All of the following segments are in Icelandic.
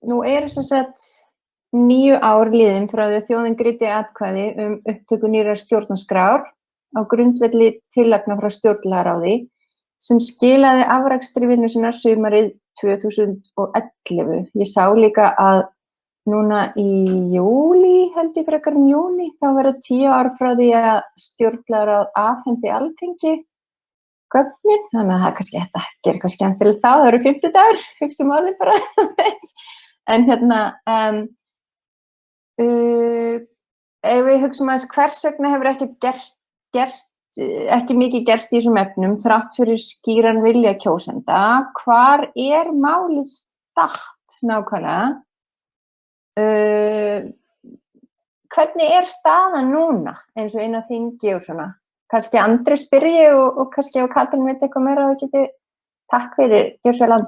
Nú sem sagt 9 ár liðin frá því að þjóðin greiddi atkvæði upptöku nýrrar stjórnarskrár á grundvelli tillagna frá stjórnlagaráði sem skilaði afrakstri vinnu sinnar sumarið 2011. Ég sá líka að núna í júlí, held ég frekar en júní, þá verða 10 ár frá því að stjórnlagaráð afhendi Alþingi gögnin, þannig að það kannski þetta gerir eitthvað skemmtilegt þá, það eru 50 dagur, hugsa málið bara. En ef við hugsum aðeins hvers vegna hefur ekki mikið gerst í þessum efnum þrátt fyrir skýran vilja kjósenda, hvar málið statt nákvæmlega? Hvernig staðan núna eins og inn á þingi og svona? Kannski Andri spyrji og kannski ef Katrín veit eitthvað meira að það geti takk fyrir, gjör svo vel að.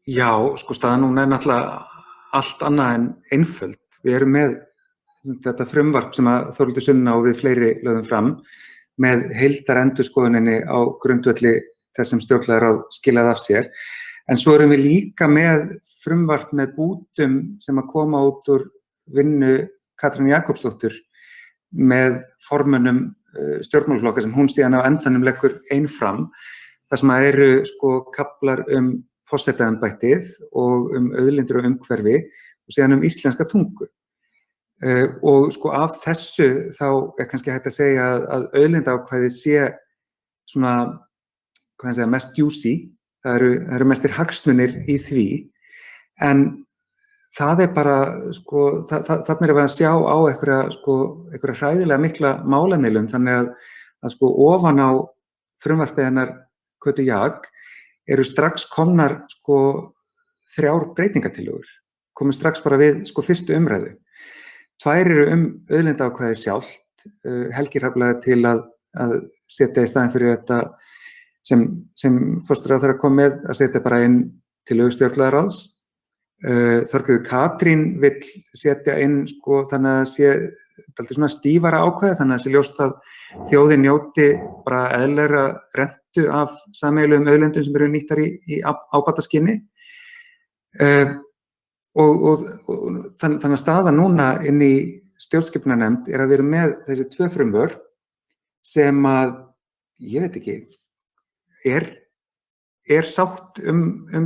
Já, sko staðan núna náttúrulega allt annað en einföld. Við erum með þetta frumvarp sem að Þórhildur Sunna og við fleiri lögðum fram með heildarendurskoðuninni á grundvelli þess sem stjórnlagaráð skilaði af sér. En svo erum við líka með frumvarp með bútum sem að koma út úr vinnu Katrín Jakobsdóttur með formönnum stjórnmálaflokka sem hún síðan á endanum leggur ein fram, þar sem eru sko kaflar forsetaembættið og auðlindir og umhverfi og síðan íslenska tungu. Og sko af þessu þá kannski hægt að segja að auðlindaákvæðið sé svona, hvað ég segja, mest juicy. Það eru mestir hagsmunir í því, en það bara, sko, þarna við að sjá á einhverja hræðilega mikla málamiðlun, þannig að sko ofan á frumvarpið hennar Kötu Jag eru strax komnar sko 3 breytingatillögur, komu strax bara við sko fyrstu umræðu. 2 eru auðlindaákvæðið sjálft, Helgi Hrafn til að setja í staðinn fyrir þetta sem forsætisráðherra kom með, að setja bara inn tillögu stjórnlagaráðs. Þorgerður Katrín vill setja inn sko þannig að sé dálítið svona stífara ákvæði, þannig að sé ljóst að þjóðin njóti bara eðlilegra rentu af sameiginlegum auðlindum sem eru nýttar í ábataskyni. Og þannig að staða núna inn í stjórnskipunarnefnd að við erum með þessi 2 frumvörp sem að, ég veit ekki, sátt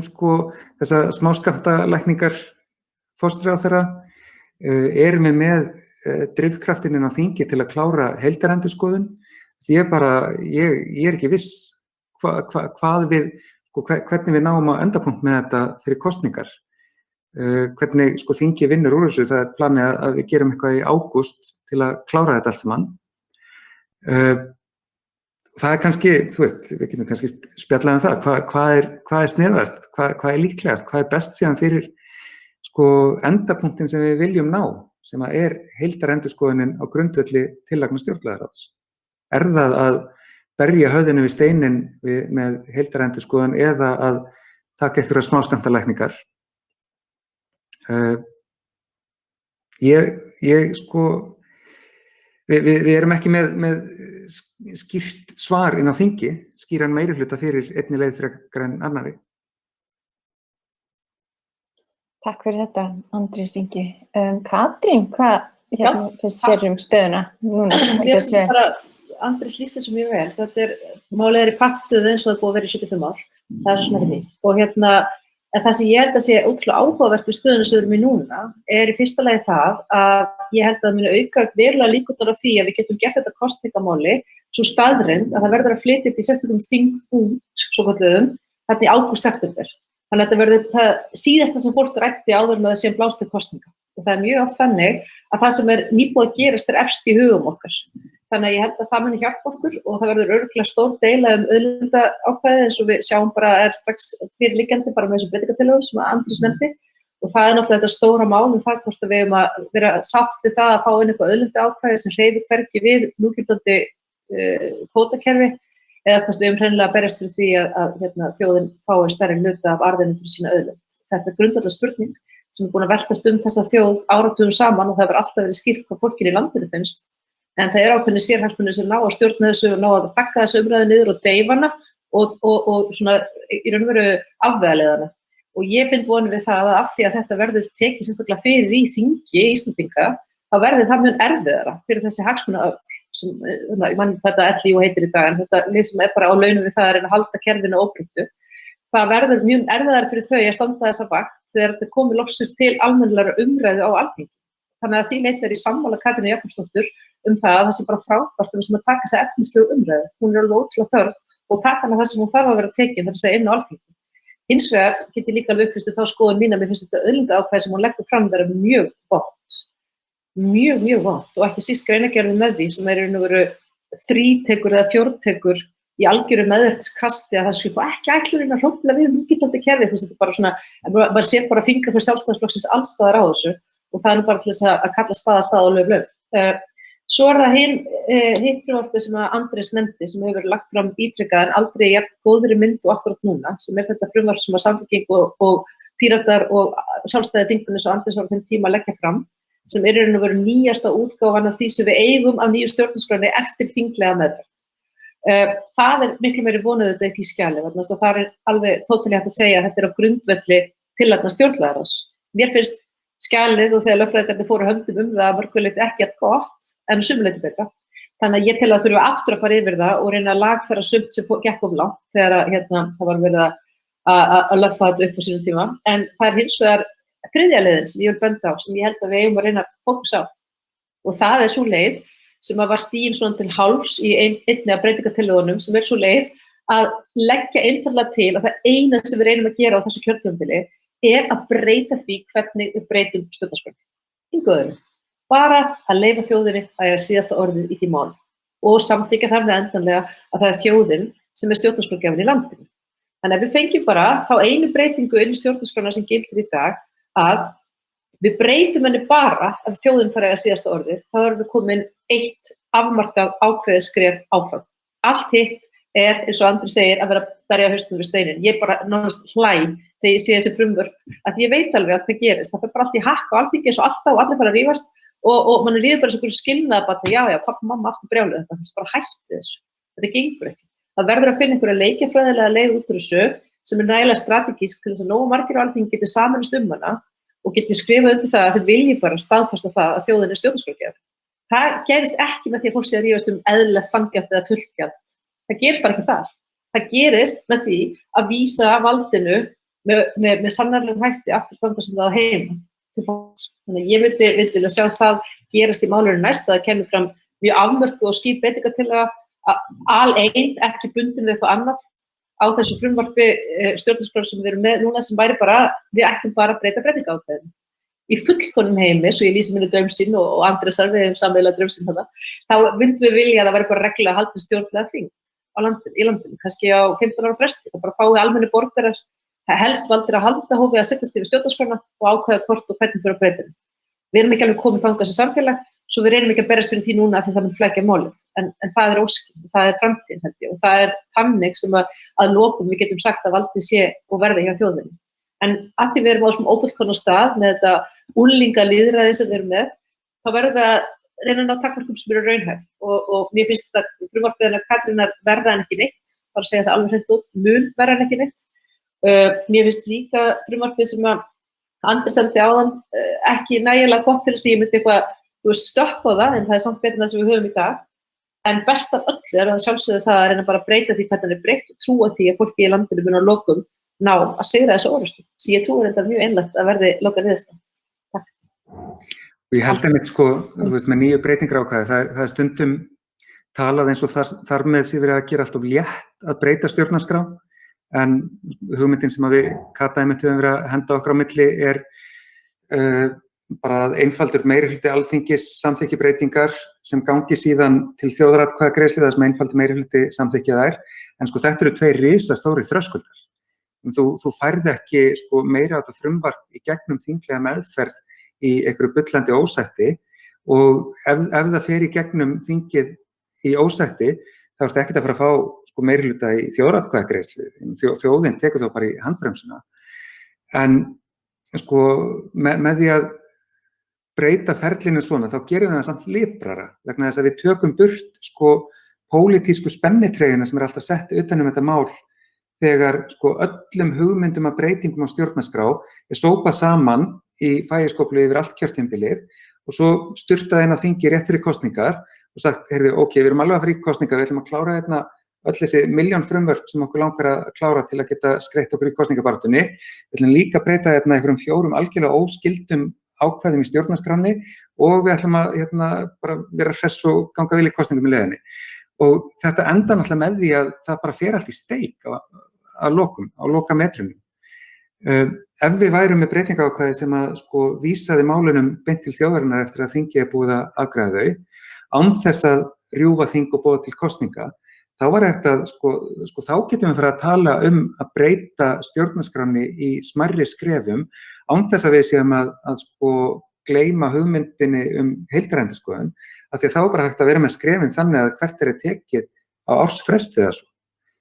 sko þessa smáskammtalækningar forsætisráðherra, erum við með drifkraftinn inn á þingi til að klára heildarendurskoðun. Ég er ekki viss hvernig við náum á endapunkt með þetta fyrir kosningar. Hvernig sko þingi vinnur úr þessu, það er planið að við gerum eitthvað í ágúst til að klára þetta allt saman. Það kannski, þú veist, við getum kannski spjallað það, hvað sniðast, hvað líklegast, hvað best síðan fyrir sko endapunktin sem við viljum ná, sem að heildarendurskoðunin á grundvelli tillagna stjórnlagaráðs. Það að berja höfðinu við steinin með heildarendurskoðun eða að taka einhverjar smáskammtalækningar? Við erum ekki með skýrt svar inn á þingi, skýran meirihluta fyrir einni leið frekar en annarri. Takk fyrir þetta, Andrés Ingi. Katrín, hvað finnst þér stöðuna núna? Andrés lýst þessu mjög vel. Málið í pattstöðu eins og það búið að vera í 75 ár. Það svo sem ekki nýtt. Og en það sem ég held að sé ótrúlega áhugavert við stöðuna sem við erum í núna í fyrsta lagi það að ég held að það muni auka verulega líkurnar á því að við getum gert þetta kosningamáli svo staðreynd að það verður að flytja upp í sérstökum þingbút, svokölluðum, þarna í ágúst-september. Þannig að þetta verður það síðasta sem fólk ræddi áður en að það sé blást til kosninga. Og það mjög oft þannig að það sem nýbúið að gerast efst í hugum okkar. Þannig að ég held að það muni hjálpa okkur og það verður örugglega stór deila auðlindaákvæðið eins og við sjáum bara strax fyrirliggjandi bara með þessum breytingatillögum sem Andrés nefndi. Og það náttúrulega þetta stóra mál með það hvort að við eigum að vera sátt við það að fá inn eitthvað auðlindaákvæði sem hreyfir hvergi við núgildandi kvótakerfi eða hvort við eigum hreinlega að berjast fyrir því að þjóðin fái stærri hluta af arðinum fyrir sína auðlind. Þetta er grundvallar spurning sem búin að veltast þessa þjóð áratugum saman og það hefur alltaf verið skýrt hvað fólkinu í landinu finnst. En það ákveðnir sérhagsmunir sem ná að stjórna þessu og ná að þakka þessu umræðu niður og deyfa hana og svona í raun og veru afvegaleiða hana. og ég bind vonir við það að af því að þetta verður tekið sérstaklega fyrir í þingi Íslendinga, þá verður það mjög erfiðara fyrir þessi hagsmunaöfl sem, ég man þetta LÍ heitir í dag, en þetta lið sem bara á launum við það að reyna að halda kerfinu óbreyttu. Það verður mjög erfiðara fyrir þau að standa þessa vakt þegar þetta komi loksins til almennilegrar umræðu á Alþingi. Þannig að því leyti í sammála Katrínu Jakobsdóttur það að það sé bara frábært að taka þessa efnislegu umræðu. Hún alveg ótrúlega þörf og taka hana það sem hún þarf að vera tekin, þar að segja inn á Alþingi. Hins vegar get ég líka alveg upplýst þá skoðun mína, mér finnst þetta auðlindaákvæði sem hún leggur fram vera mjög vont. Mjög vont og ekki síst greinargerðin með því sem í raun og veru þrítekur eða fjórtekur í algjöru meðvertiskasti að það sé ekki ætlunin að hrófla við núgildandi kerfi. Þú veist, þetta er bara svona, maður sér bara fingur fyrir Sjálfstæðisflokksins alls staðar á þessu og það nú bara til þess að kalla spaða og lauf. Svo það hitt frumvarpið sem að Andrés nefndi sem hefur verið lagt fram ítrekkað en aldrei jafn góðri mynd og akkurat núna, sem þetta frumvarp sem að Samfylking og Píratar og sjálfstæði þingmenn og Andrés var á þeim tíma að leggja fram, sem í raun og veru nýjasta útgáfan af því sem við eigum af nýju stjórnarskránni eftir þinglega meðferð. Það miklu meiri vonuð þetta í því skjali, þannig að það alveg tótali hægt að segja að þetta á grundvelli tillagna stjórnlagaráðs. Mér finnst skjalið og þegar lögfræðingarnir fóru höndum það mörgulegt ekki gott, en sumuleyti betra. Þannig að ég tel að þurfa aftur að fara yfir það og reyna að lagfæra sumt sem gekk of langt þegar það var verið að lögfa þetta upp á sínum tíma. En það hins vegar þriðja leiðin sem ég vil benda á, sem ég held að við eigum að reyna að fókusa á. Og það sú leið sem var stigin svona til hálfs í einni af breytingatillögunum, sem svo leið að leggja einfaldlega til að það eina sem við reynum að gera á þessu kjörtímabili að breyta því hvernig við breytum stjórnarskránni. Engu öðru. Bara að leyfa þjóðinni að eiga síðasta orðið í því máli og samþykkja þar með endanlega að það er þjóðin sem stjórnarskrárgjafinn í landinu. Þannig að við fengjum bara þá einu breytingu inn í stjórnarskrána sem gildir í dag að við breytum henni bara ef þjóðin fær að eiga síðasta orðið, þá erum við komin eitt afmarkað ákveðið skref áfram. Allt hitt eins og Andri segir, að vera að berja hausnum við steinin. Ég bara nánast hlæ þegar ég sé þessi frumvörp að ég veit alveg að það gerist. Það fer bara allt í hakk á Alþingi eins og alltaf og allir fara að rífast og mann líður bara svona skilnaðabarni, já, pappa, mamma, aftur brjáluð þetta, það er bara hætti þessu. Þetta gengur ekki. Það verður að finna einhverja leikjafræðilega leið út úr þessu sem nægilega strategísk til þess að nógu margir á Alþingi geti samanast hana og geti skrifað undir það að þeir vilji bara staðfesta það að þjóðin stjórnarskrárgjafinn. Það gerist ekki með því að fólk sé að rífast eðlilegt sanngjarnt eða fullgjald. Það gerist bara ekki þar. Það gerist með því að vísa valdinu með sannarlegum hætti aftur þangað sem það heima. Þannig ég vildi sjá það gerast í málinu næst að það kemur fram mjög afmörkuð og skýr breytingatillaga alein, ekki bundin við eitthvað annað á þessu frumvarpi stjórnarskrár sem við erum með núna sem væri bara, við ættum bara að breyta breytingaákvæðinu. Í fullkonum heimi, svo ég lýsi minni draumsinn og Andrésar, við hefum sameiginlega draumsinn þarna, þá myndum við vilja að það væri bara reglulega að halda stjórnlega þing í landinu, kannski á 15 ára fresti, það bara fái almenni borgarar, helst valdir að halda hófi að setjast yfir stjórnarskrána og ákveða hvort og hvernig þurfa að breyta henni. Við erum ekki alveg komið þangað sem samfélag, svo við reynum ekki að berast fyrir því núna af því það mun flækja málið, en það óskin, það framtíðin held ég og það þannig sem að lokum við getum sagt að valdið sé og verði hjá þjóðinni. En að því við erum á þessum ófullkomna stað með þetta unglingalýðræði sem við erum með, þá verður það að reyna að ná takmarkum sem eru raunhæf og mér finnst það frumvarpið hennar Katrínar verða en ekki neitt, bara að segja það alveg hreint út, mun verða en ekki neitt. Mér finnst líka frumvarpið sem að Andri stefndi áðan ekki nægilega gott til þess að ég myndi eitthvað stökk á það, en það samt betur en það sem við höfum í dag. En best af öllu að sjálfsögðu það að reyna bara að breyta því hvernig það er breytt og trúa því að fólki í landinu mun á lokum ná að sigra þessu orrustu. Svo ég trúi þetta mjög einlægt að verði lokað niðurstaða. Takk. Og ég held einmitt þú veist, með nýju breytingarákvæði, það er stundum talað eins og þar með sé verið að gera alltof létt að breyta stjórnarskrá, en hugmyndin sem að við Kata einmitt höfum verið að henda okkur á milli bara að einfaldur meirihluti Alþingis samþykki breytingar sem gangi síðan til þjóðaratkvæðagreiðslu þar sem einfaldur meirihluti samþykki þær, en þetta eru tveir risastórir þröskuldar. Þú færði ekki meira á þetta frumvarp í gegnum þinglega meðferð í einhverju bullandi ósætti og ef það fer í gegnum þingið í ósætti þá ertu ekkert að fara að fá meirihluta í þjóðaratkvæðagreiðslu. Þjóðin tekur þá bara í handbremsuna. En með því að breyta ferlinu svona þá gerum við það samt liprara vegna þess að við tökum burt pólitísku spennitreyjuna sem er alltaf sett utan þetta mál þegar sko öllum hugmyndum að breytingum á stjórnarskrá sópað saman í fægiskóflu yfir allt kjörtímabilið og svo sturtað inn á þingi rétt fyrir kosningar og sagt, heyrðu, ok, við erum alveg að fara í kosningar, við ætlum að klára hérna öll þessi milljón frumvörp sem okkur langar að klára til að geta skreitt okkur í kosningabaráttunni. Við ætlum líka að breyta hérna einhverjum 4 algjörlega óskyldum ákvæðum í stjórnarskránni og við ætlum að bara vera hress og ganga vel í kosningum í leiðinni. Og þetta enda náttúrulega með því að það bara fer allt í steik á lokametrunum. Ef við værum með breytingaákvæði sem að sko vísaði málunum beint til þjóðarinnar eftir að þingið búið að afgreiða þau, án þess að rjúfa þing og boða til kosninga, þá var þetta þá getum við fara að tala að breyta stjórnarskránni í smærri skrefum án þess að við séum að gleyma hugmyndinni heildarendurskoðun, af því að þá er bara hægt að vera með skrefin þannig að hvert tekið á ársfresti eða svo.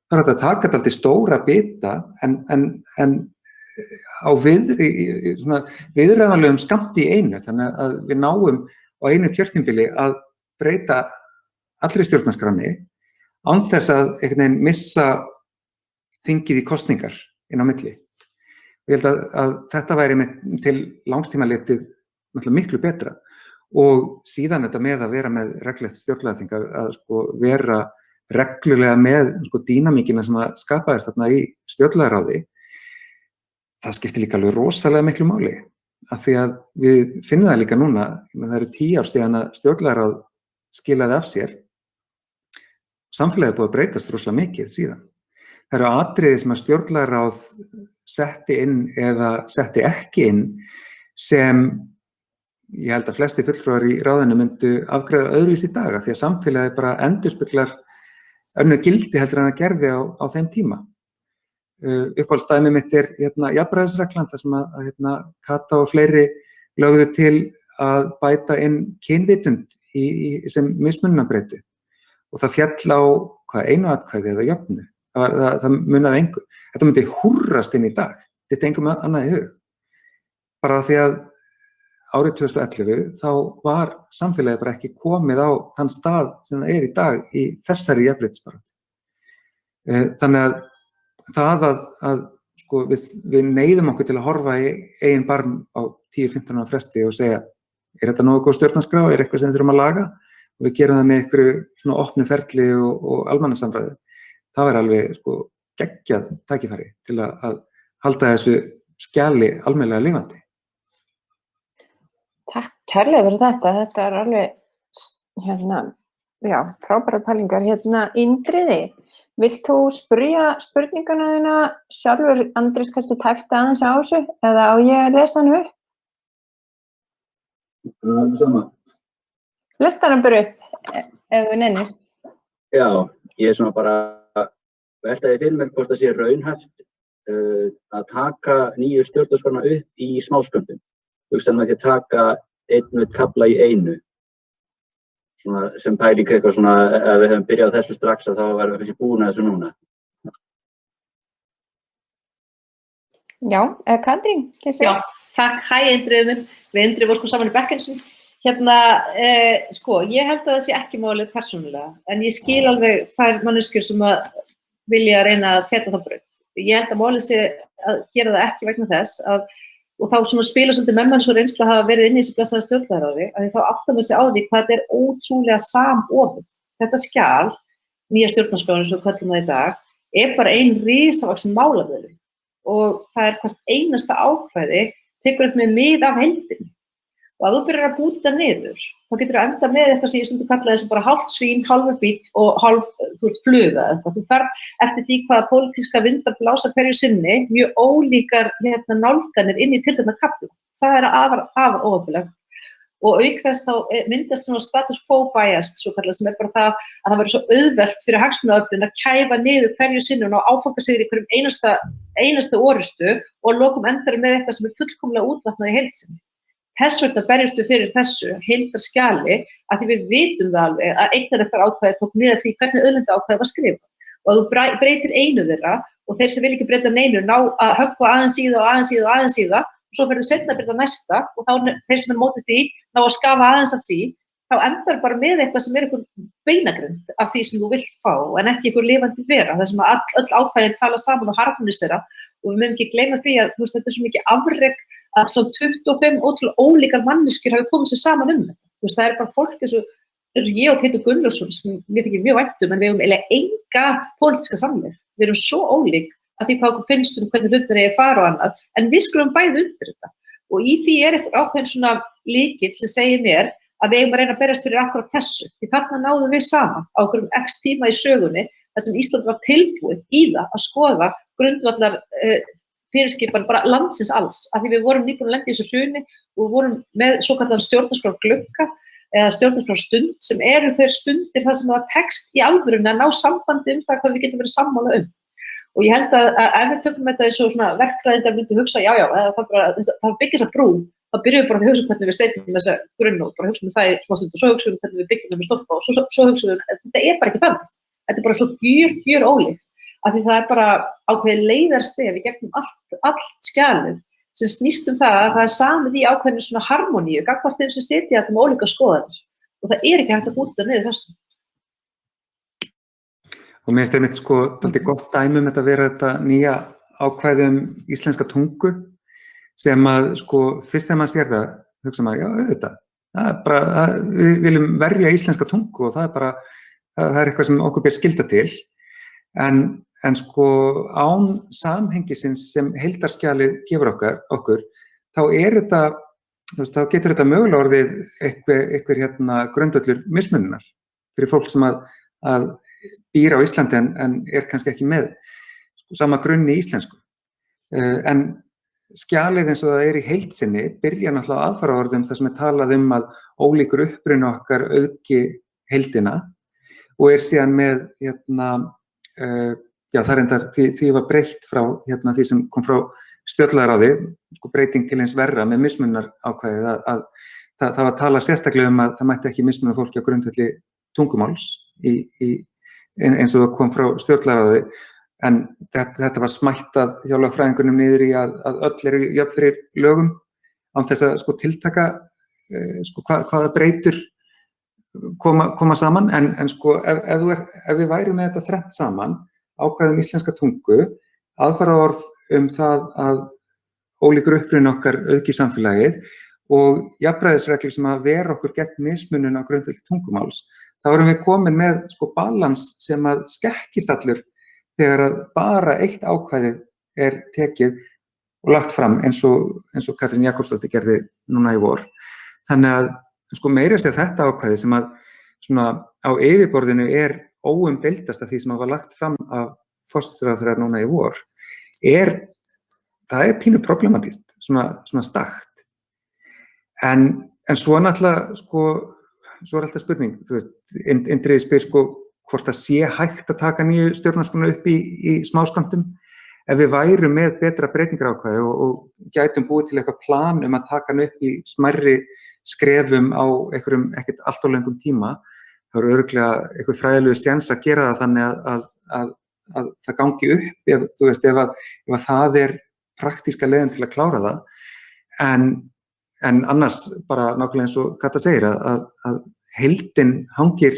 Það er hægt að taka þetta alltaf stóra bita en á viðræðanlegum skammti í einu, þannig að við náum á einu kjörtímabili að breyta allri stjórnarskránni án þess að einhvern veginn missa þingið í kosningar inn á milli. Ég held að þetta væri til langstíma litið náttúrulega miklu betra og síðan þetta með að vera með reglulegt stjórnlagaþing að vera reglulega með dýnamíkina sem að skapaðist þarna í stjórnlagaráði, það skiptir líka alveg rosalega miklu máli af því að við finnum það líka núna, það eru 10 ár síðan að stjórnlagaráð skilaði af sér. Samfélagið búið að breytast rosalega mikið síðan. Það eru atriði sem að stjórnlagaráð setti inn eða setti ekki inn sem ég held að flesti fulltrúar í ráðinu myndu afgreiða öðruvísi í dag af því að samfélagið bara endurspeglar önnur gildi heldur en það gerði á þeim tíma. Uppáhaldsdæmi mitt jafnræðisreglan þar sem að Kata og fleiri lögðu til að bæta inn kynvitund sem mismununarbreytu. Og það féll á einu atkvæði eða jöfnu. Það munaði engu. Þetta myndi húrrast inn í dag. Þetta engum annað í hug. Bara því að árið 2011 þá var samfélagið bara ekki komið á þann stað sem það í dag í þessari jafnréttisbaráttu. Þannig að það að við neyðum okkur til að horfa í eigin barm á 10-15 ára fresti og segja, þetta nógu góð stjórnarskrá, eitthvað sem við þurfum að laga? Og við gerum það með einhverju svona opnu ferli og almannasamræðu. Það væri alveg geggjað tækifæri til að halda þessu skjali almennilega lifandi. Takk kærlega fyrir þetta. Þetta er alveg frábærar pælingar. Indriði, vilt þú spyrja spurninguna þína sjálfur, Andrés kannski tæpti aðeins á þessu eða á ég að lesa hann upp? Það er sama. Lesta hana bara upp, ef þú nennir. Já, ég er svona bara veltaði fyrir mér hvort það sé raunhæft að taka nýju stjórnarskrána upp í smáskömmtum. Hugsaðu með því að taka einn kafla í einu. Svona sem pæling eitthvað svona, ef við hefum byrjað á þessu strax að þá verðum við kannski búin að þessu núna. Já, Katrín, hvað segir? Já, takk, hæ Indriði minn. Við Indriði vorum saman í bekkensum. Ég held að það sé ekki málið persónulega, en ég skil alveg þær manneskjur sem að vilja reyna að feta það braut. Ég held að málið sé að gera það ekki vegna þess og þá svona spila svolítið með mann svo reynsla hafa verið inn í þessu blessaða stjórnlagaráði, að þá áttar maður sig á því hvað þetta er ótrúlega samofið. Þetta skjal, nýja stjórnarskráin svo kallum það í dag, er bara ein risavaxin málavöðun og það er hvert einasta ákvæði tekur upp með mið af heildinni. Og að þú byrjar að búta þetta niður, þá getur þú enda með eitthvað sem ég stundum kallaði þessu bara hálft svín, hálfur bíll og hálf fluga. Þú þarf eftir því hvaða pólitíska vindar blása hverju sinni mjög ólíkar nálganir inn í tiltekna kafla. Það er afar óöfulegt. Og auk þess þá myndast svona status quo bias, svo kallað, sem er bara það að það verður svo auðvelt fyrir hagsmunaöflin að kæfa niður hverju sinni og áfanga sig í hverjum einasta orustu og lokum endar með eitthvað sem er fullkomlega útvatnað í heild sinni. Þess vegna berjumst við fyrir þessu heildarskjali að því við vitum það alveg að eignarréttar ákvæði tók niður því hvernig auðlindaákvæði var skrifað. Og að þú breytir einu þeirra og þeir sem vil ekki breyta neinu ná að höggva aðeins í það og svo ferðu seinna að breyta næsta og þá þeir sem er mótið því ná að skafa aðeins af því, þá endar bara með eitthvað sem einhver beinagrind af því sem þú vilt fá en ekki einhver lifandi vera, það sem að öll ákvæðin tala saman og harmonisera og við mögum ekki gleyma því að þetta svo mikið afrek að svona 25 ótrúlega ólíkar manneskjur hafi komið sér saman þetta. Það bara fólk eins og ég og Pétur Gunnarsson sem við þykir mjög vænt en við eigum eiginlega enga pólitíska samleið. Við erum svo ólík að því hvað okkur finnst hvernig hlutir eigi að fara og annað, en við skulum bæði undir þetta. Og í því eitthvað ákveðin svona lykill sem segir mér að við eigum að reyna að berjast fyrir akkurat þessu. Því þarna náðum við saman á einhverjum x tíma í sögunni þar sem Ísland var tilbúið í það að skoða grundvallar fyrirskipan bara landsins alls. Af því við vorum nýbúin að lenda í þessu hruni og við vorum með svokallaðan stjórnarskrárglugga eða stjórnarskrárstund sem eru þau stundir þar sem það tekst í alvörunni að ná sambandi það hvað við getum verið sammála Og ég held að ef við tökum þetta eins og svona verkfræðingar myndu hugsa, já, það byggir þessa brú, þá byrjum við bara að hugsa hvernig við steypum þessa grunn og bara hugsa það í smá stund og svo hugsa hvernig við byggjum með stólpa og svo hugsa þetta bara ekki þannig. Þetta bara svo gjör ólíkt, af því það bara ákveðið leiðarstef í gegnum allt skjalið sem snýst það að það samið í ákveðinu svona harmoníu, gagnvart þeim sem setja þetta með ólíka skoðanir og það ekki hægt að búta niður þessu. Og mér finnst einmitt dálítið gott dæmi þetta vera þetta nýja ákvæði íslenska tungu sem að fyrst þegar maður sér það, hugsa maður, já auðvitað, það bara, við viljum verja íslenska tungu og það það eitthvað sem okkur ber skylda til, en án samhengisins sem heildarskjalið gefur okkur, þá þá getur þetta mögulega orðið einhver grundvöllur mismununar fyrir fólk sem að býr á Íslandi en kannski ekki með sama grunn í íslensku. En skjalið eins og það í heild sinni byrja náttúrulega aðfaraorðum þar sem talað að ólíkur uppruni okkar auðgi heildina og síðan með það reyndar því var breytt frá því sem kom frá stjórnlagaráði, breyting til eins verra með mismunarákvæðið að það var talað sérstaklega að það mætti ekki mismuna fólki á grundvelli tungumáls eins og það kom frá stjórnlagaráði, en þetta var smættað hjá lögfræðingunum niður í að öll eru jöfn fyrir lögum án þess að tiltaka hvaða breytur koma saman, en ef við værum með þetta þrennt saman, ákvæðum íslenska tungu, aðfaraorð það að ólíkur uppruni okkar auðgi samfélagið og jafnræðisreglur sem að vera okkur gegn mismunun á grundvelli tungumáls, þá erum við komin með balans sem að skekkist allur þegar að bara eitt ákvæði tekið og lagt fram eins og Katrín Jakobsdóttir gerði núna í vor. Þannig að meira sér þetta ákvæði sem að á yfirborðinu óumdeildast af því sem var lagt fram af forsætisráðherra núna í vor, það pínu problematískt, svona stakt. En svo náttúrulega, svo alltaf spurning, Indriði spyr hvort það sé hægt að taka nýju stjórnarskrána upp í smáskammtum. Ef við værum með betra breytingarákvæði og gætum búið til eitthvað plan að taka hann upp í smærri skrefum á einhverjum ekkert allt of löngum tíma, þá örugglega einhver fræðilegur séns að gera það þannig að það gangi upp, ef það praktíska leiðin til að klára það. En annars bara nákvæmlega eins og Kata segir að heildin hangir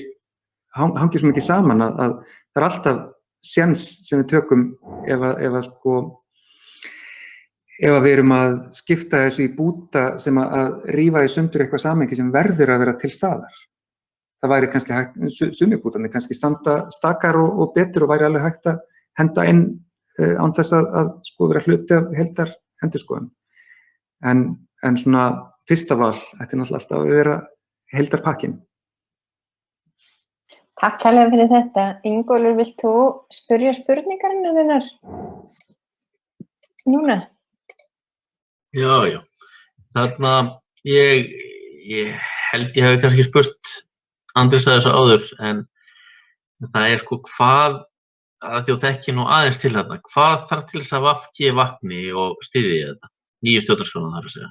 svo mikið saman að það alltaf séns sem við tökum ef við erum að skipta þessu í búta sem að rífa í sundur eitthvað samhengi sem verður að vera til staðar. Það væri kannski hægt, sumir bútarnir kannski standa stakar og betur og væri alveg hægt að henda inn án þess að vera hluti af heildar endurskoðun. En svona fyrsta val ætti náttúrulega alltaf að vera heildarpakkinn. Takk kærlega fyrir þetta. Ingólfur, vilt þú spyrja spurningarnar þinnar núna? Já. Þarna, ég held ég hafi kannski spurt Andrés að þessu áður, en það hvað, að þú þekki nú aðeins til þarna, hvað þarf til þess að VG vakni og styðji þetta? Nýju stjórnarskrána þarf að segja.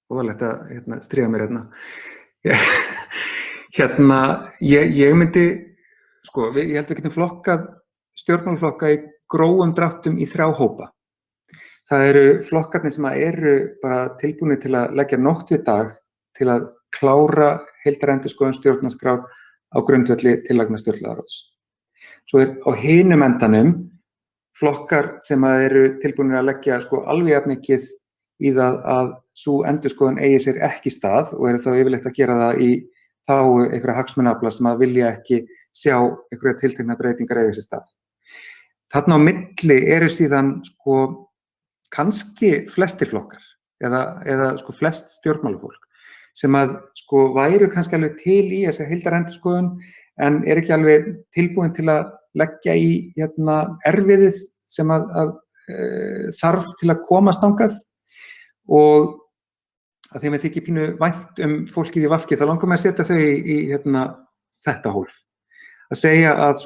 Óvalegt að stríða mér ég myndi, ég held við getum flokkað stjórnmálaflokka í grófum dráttum í 3 hópa. það eru flokkarnir sem eru bara tilbúnir til að leggja nótt við dag til að klára heildarendurskoðun stjórnarskrár á grundvelli tillagna stjórnlagaráðs. Svo á hinum endanum flokkar sem eru tilbúnir að leggja alveg jafn mikið í það að sú endurskoðun eigi sér ekki stað og eru þá yfirleitt að gera það í þágu einhverja hagsmunaafla sem að vilja ekki sjá einhverja tiltekna breytingar eiga sér stað. Þarna á milli eru síðan kannski flestir flokkar eða flest stjórnmálafólk sem að væru kannski alveg til í þessa heildarendurskoðun en er ekki alveg tilbúin til að leggja í erfiðið sem að þarf til að komast þangað. Og að þeim þykir pínu vænt fólkið í VG, þá langar mig að setja þau í þetta hólf. Að segja að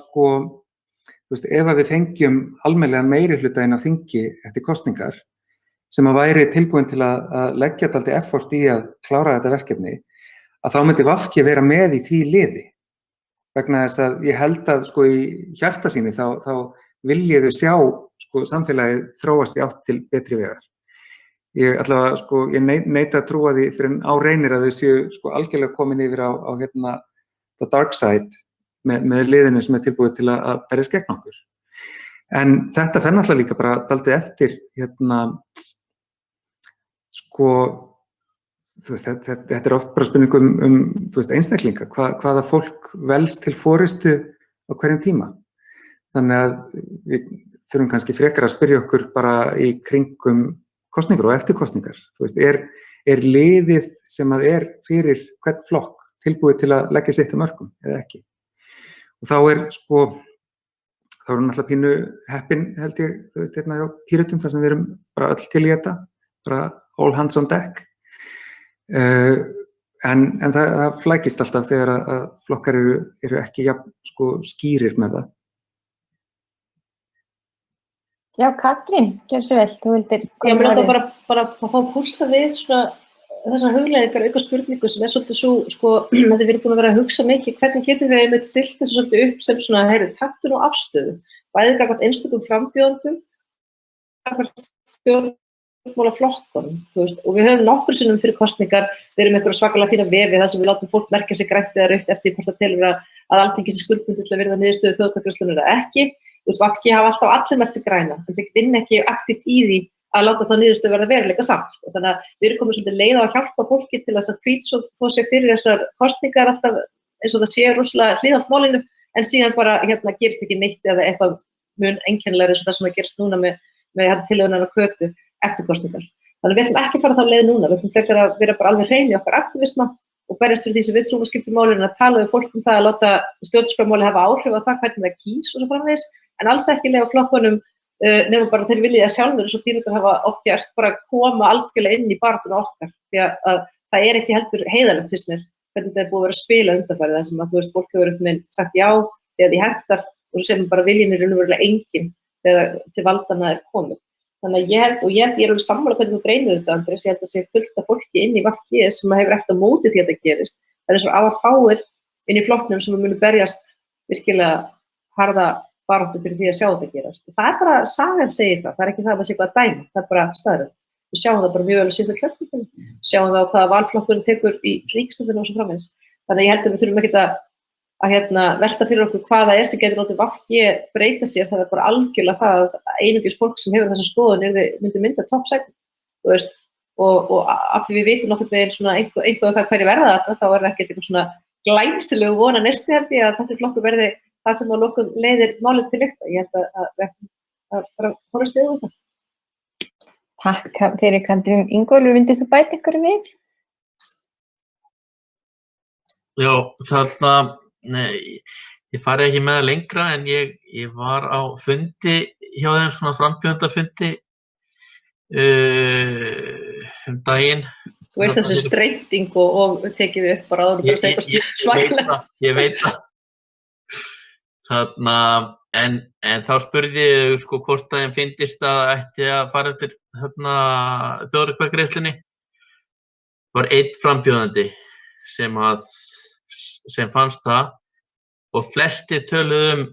ef að við fengjum almennilegan meirihluta inn á þingi eftir kosningar sem að væri tilbúin til að leggja dálítið effort í að klára þetta verkefni, að þá myndi VG vera með í því liði. Vegna þess að ég held að í hjarta sínu þá vilja þau sjá samfélagið þróast í átt til betri vegar. Ég neita að trúa því fyrir á reynir að þau séu algjörlega komin yfir á the dark side með liðinu sem tilbúið til að berjast gegn okkur. En þetta fer náttúrulega líka bara dálítið eftir þetta oft bara spurning einstaklinga, hvaða fólk velst til forystu á hverjum tíma. Þannig að við þurfum kannski frekar að spyrja okkur bara í kringum kosningar og eftirkosningar. Er liðið sem að er fyrir hvern flokk tilbúið til að leggja sitt mörkum eða ekki? Og þá náttúrulega pínu heppin, held ég, hjá Pírötum, þar sem við erum bara öll til í þetta, bara all hands on deck. En það flækist alltaf þegar að flokkar eru ekki skýrir með það. Já, Katrín, gjörðu svo vel, þú vildir koma með þetta. Bara að fá púsla við þessar hugleiðingar auka spurningu sem svolítið svo, að þið verið búin að vera að hugsa mikið, hvernig getum við einmitt stillt þessu svolítið upp sem taktun og afstöðu, bæði gagnvart einstökum frambjóðendum, gagnvart stjórnmálaflokkunum, og við höfum nokkur sinnum fyrir kosningar, við erum einhverja svakalega fína vefi þar sem við látum fólk merkja sig grænt eða rautt eftir hvort það telur að Alþingi sé skuldbundið til að virða niðurstöðu þjóðaratkvæðagreiðslunnar eða ekki. VG hafa alltaf allir með sig græna, en þeir vinna ekki aktíft í því að láta þá niðurstöðu verða veruleika samt. Þannig að við erum komið svolítið leið á að hjálpa fólki til að hvítþvo sig fyrir þessar kosningar alltaf eins og það sé rosalega hlýðalt málinu, en síðan bara gerist ekki neitt eða eitthvað mun einkennilegra eins og það sem að gerast núna með tillögunar og kötu eftir kosningar. Þannig að við ætlum ekki að fara þá leið núna, við ætlum frekar að vera bara alveg hrein í okkar aktivisma og berjast fyrir því sem við trúum að skipta máli en að tala við fólk það að láta stjórnarskrármálið hafa áhrif á það hvernig það kýs og svo framvegis, en alls ekki leyfa flokkunum nema bara þeir vilja sjálfur eins og Píratar hafa oft gert bara koma algjörlega inn í baráttuna okkar því að það ekki heldur heiðarlegt fyrst mér hvernig það búið að vera að spila undanfarið þar sem að fólk hefur sagt já þegar því hentar og svo sem bara viljinn raunverulega enginn þegar til valdana komið. Þannig að ég er alveg sammála hvernig þú greinir þetta, Andrés, ég held að sé fullt af fólki inn í VG sem hefur eftir á móti því að þetta gerist. Það er svo afar fáir inn í flokknum sem munu berjast virkilega harða baráttu fyrir því að sjá þetta gerast. Og það er bara, sagan segir það er ekki það að sé eitthvað að dæma, það er bara staðreynd. Við sjáum það bara mjög vel á síðasta kjörtímabili, sjáum það á hvaða valflokkurinn tekur í ríkisstjórninni og svo framvegis. Þannig að ég held að við þurfum ekkert að velta fyrir okkur hvaða sem getur látið VG breyta sér, það er bara algjörlega það að einungis fólk sem hefur þessa skoðun myndi mynda topp 6, og af því við vitum nokkurn veginn svona einhverju það hverju verða þarna, þá er það ekkert eitthvað svona glæsilegu vona næstu held ég að þessi flokkur verði það sem á lokum leiðir málið til lykta. Ég held að bara horfast við það. Takk fyrir Katrín. Ingólfur, myndið þú bæta ykkur við? Já, þarna nei, ég fari ekki með það lengra en ég var á fundi hjá þeim, svona frambjóðendafundi daginn. Þú veist þessi streyting og tekið upp bara áður bara að segja svakalegt. Ég veit það. Þarna, en þá spurði ég hvort að þeim fyndist að ætti að fara eftir þjóðaratkvæðagreiðslunni. Það var einn frambjóðandi sem fannst það og flestir töluðu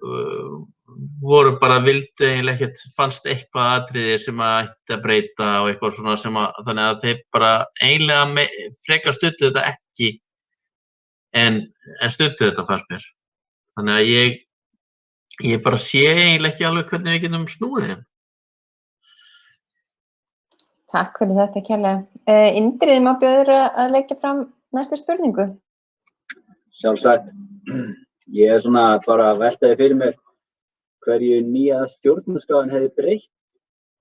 voru bara vildu eiginlega ekkert, fannst eitthvað atriði sem ætti að breyta og eitthvað svona þannig að þeir bara eiginlega frekar studdu þetta ekki en studdu þetta fannst mér. Þannig að ég bara sé eiginlega ekki alveg hvernig við getum snúið þeim. Takk fyrir þetta kærlega. Indriði, má bjóður að leggja fram næstu spurningu? Sjálfsagt. Ég svona bara veltaði fyrir mér hverju nýja stjórnarskráin hefði breytt.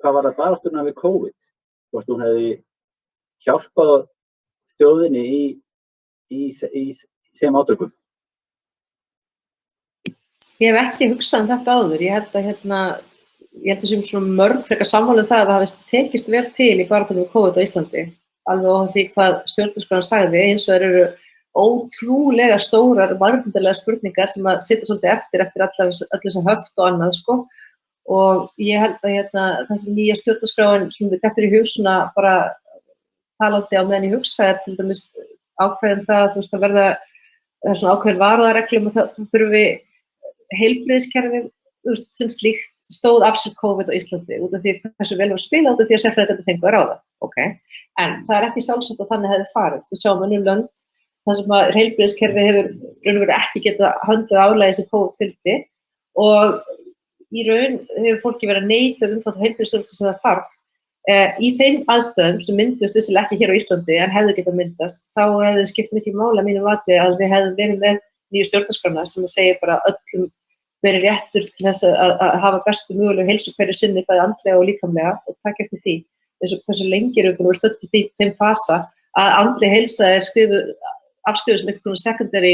Hvað var það baráttuna við COVID? Hvort hún hefði hjálpað þjóðinni í þeim átökum? Ég hef ekki hugsað þetta áður. Ég held að sem svona mörg frekar sammála það að það hafi tekist vel til í baráttunni við COVID á Íslandi. Alveg á því hvað stjórnarskráin sagði, eins og þeir eru ótrúlega stórar mannréttindalega spurningar sem að sitja svolítið eftir allar þessar höft og annað, sko. Og ég held að þessi nýja stjórnarskráin sem þetta í hug svona bara talandi á meðan ég hugsa til dæmis ákveðin það, þú veist, að verða svona ákveðin varúðarreglum og það þurfi heilbrigðiskerfið, þú veist, sem slíkt stóð af sér COVID á Íslandi út af því hversu vel var spilað út af því að sérfræðingarnir fengu að ráða. Okay. En það er ekki sjálfsagt að þannig hefði farið. Við sjáum önnur lönd þar sem að heilbrigðiskerfið hefur ekki getað höndlað álagið sem COVID fylgdi og í raun hefur fólki verið neitað það heilbrigðisþjónustu sem það þarf. Í þeim aðstæðum sem myndust vissilega ekki hér á Íslandi en hefðu getað myndast, þá hefði skipt mikið máli að mínu mati að við hefðum verið með nýju stjórnarskrána sem segir bara öllum verið réttur til þess að hafa bestu mögulegu heilsu hverju sinni bæði andlega og líkamlega og taka eftir því. Eins og hversu lengi erum við búin að vera stödd í þeim fasa að andleg heilsa er afskrifuð sem einhvern secondary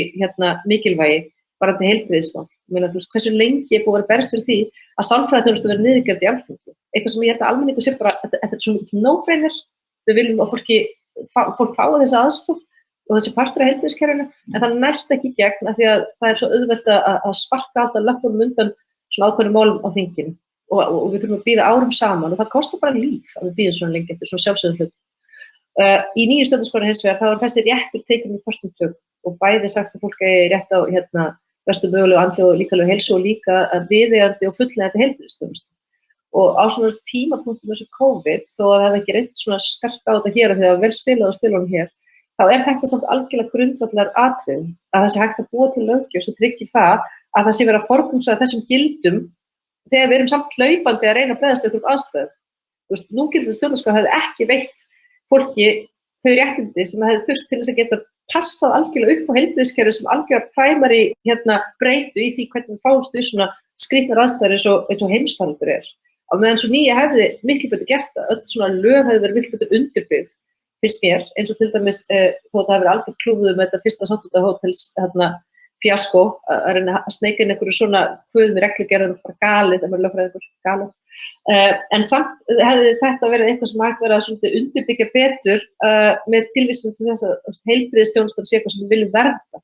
mikilvægi varðandi heilbrigðismál. Þú veist, hversu lengi er búin að vera berst fyrir því að sálfræðiþjónusta verið niðurgreidd í Alþingi. Eitthvað sem ég held að almenningur sé bara, þetta er svona no-brainer. Við viljum að fólk fái þessa aðstoð og þessi partur af heilbrigðiskerfinu, en það næst ekki í gegn af því að það er svo auðvelt að sparka alltaf löppunum undan svona ákveðnum málum á þinginu og við þurfum að bíða árum saman og það kostar bara líf að við bíðum svona lengi eftir svona sjálfsögðum hlut. Í nýju stjórnarskránni hins vegar þá er þessi réttur tekinn með föstum tök og bæði sagt að fólk eigi rétt á bestu mögulegu andlegu og líkamlegu heilsu og líka viðeigandi og fullnægjandi heilbrigðisþjónustu. Og á svona tímapunktum eins og COVID, þó að það hef ekki reynt svona sterkt á þetta hér og því að vel spilað og spilunum hér, þá er þetta samt algjörlega grundvallar atriði að það sé hægt að búa til löggjöf sem tryggir það að það sé verið að forgangsraða þessum gildum þegar við erum samt hlaupandi að reyna að bregðast við einhverjum aðstæðum. Þú veist, núgildandi stjórnarskrá hefði ekki veitt fólki þau réttindi sem það hefði þurft til þess að geta passað algjörlega upp á heilbrigðiskerfið sem algjörlega primary breytu í því hvernig við fáumst í svona skrýtnar aðstæður eins og heimsfaraldur er. Á meðan svo nýja hefði miklu betur gert það, öll svona lög hefði verið miklu betur undirbyggð, finnst mér, eins og til dæmis þó að það hefur verið algjört klúðuð með þetta fyrsta Sandhótels fjaskó að reyna að sneika inn einhverju svona kvöðum í reglugerðum bara galið, það er lögfræðingur galið. En samt hefði þetta verið eitthvað sem hægt verið að undirbyggja betur með tilvísun til þess að heilbrigðisþjónustan sé eitthvað sem við viljum verða.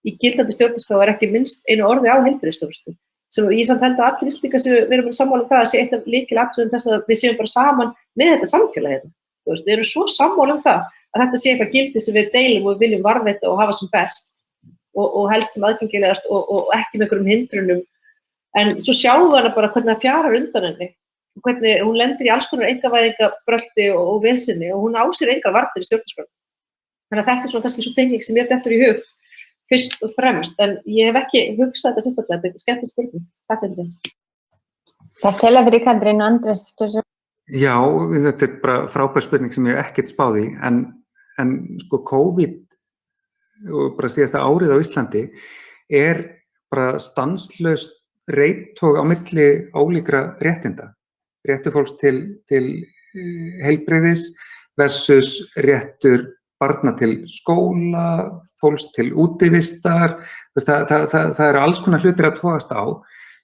Í gildandi stjórnarskrá er ekki minnst einu orði á heilbrigðisþjónustu sem ég samt held að allir Íslendingar sem við erum sammála það að sé eitt af lykilatriðum þess að við séum bara saman með þetta samfélag hérna. Þú veist, við erum svo sammála það að þetta sé eitthvað gildi sem við deilum og við viljum varðveita og hafa sem best og helst sem aðgengilegast og ekki með einhverjum hindrunum. En svo sjáum við hana bara hvernig það fjarar undan henni, hvernig hún lendir í alls konar einkavæðingabrölti og vesinni og hún á sér engar varnir í stjórnarskránni. Þannig að þetta er svona kannski svo tenging sem ég hef dettur í hug fyrst og fremst, en ég hef ekki hugsað þetta sérstaklega, þetta er skemmtileg spurning. Takk fyrir þetta. Takk hella fyrir Katrín og Andrés. Já, þetta er bara frábær spurning sem ég hef ekkert spáð í, en sko COVID og bara síðasta árið á Íslandi er bara stanslaust reiðtog á milli ólíkra réttinda. Réttur fólks til heilbrigðis versus réttur barna til skóla, fólks til útivistar, það eru alls konar hlutir að togast á.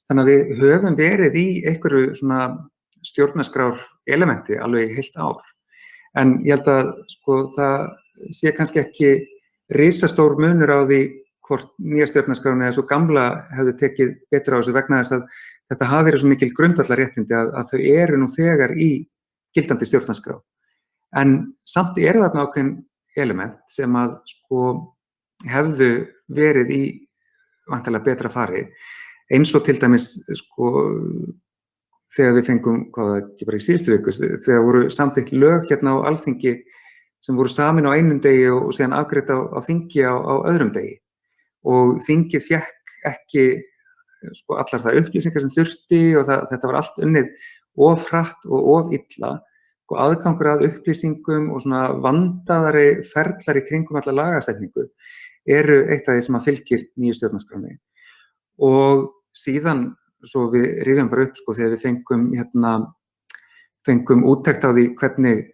Þannig að við höfum verið í einhverju svona stjórnarskrár elementi alveg í heilt ár. En ég held að sko, það sé kannski ekki risastór munur á því hvort nýja stjórnarskráin eða svo gamla hefðu tekið betur á þessu vegna þess að þetta hafi verið svo mikil grundvallarréttindi að þau eru nú þegar í gildandi stjórnarskrá. En samt eru þarna ákveðin element sem að sko hefðu verið í væntanlega betra fari. eins og til dæmis sko þegar við fengum, hvað var ekki bara í síðustu viku, þegar voru samþykkt lög hérna á Alþingi sem voru samin á einum degi og síðan afgreidd á þingi á öðrum degi. Og þingið fékk ekki sko allar það upplýsingar sem þurfti og þetta var allt unnið of hratt og of illa. Og aðgangur að upplýsingum og svona vandaðari ferlar í kringum alla lagasetningu eru eitt af því sem að fylgir nýju stjórnarskránni. Og síðan, svo við rifjum bara upp sko þegar við fengum úttekt á því hvernig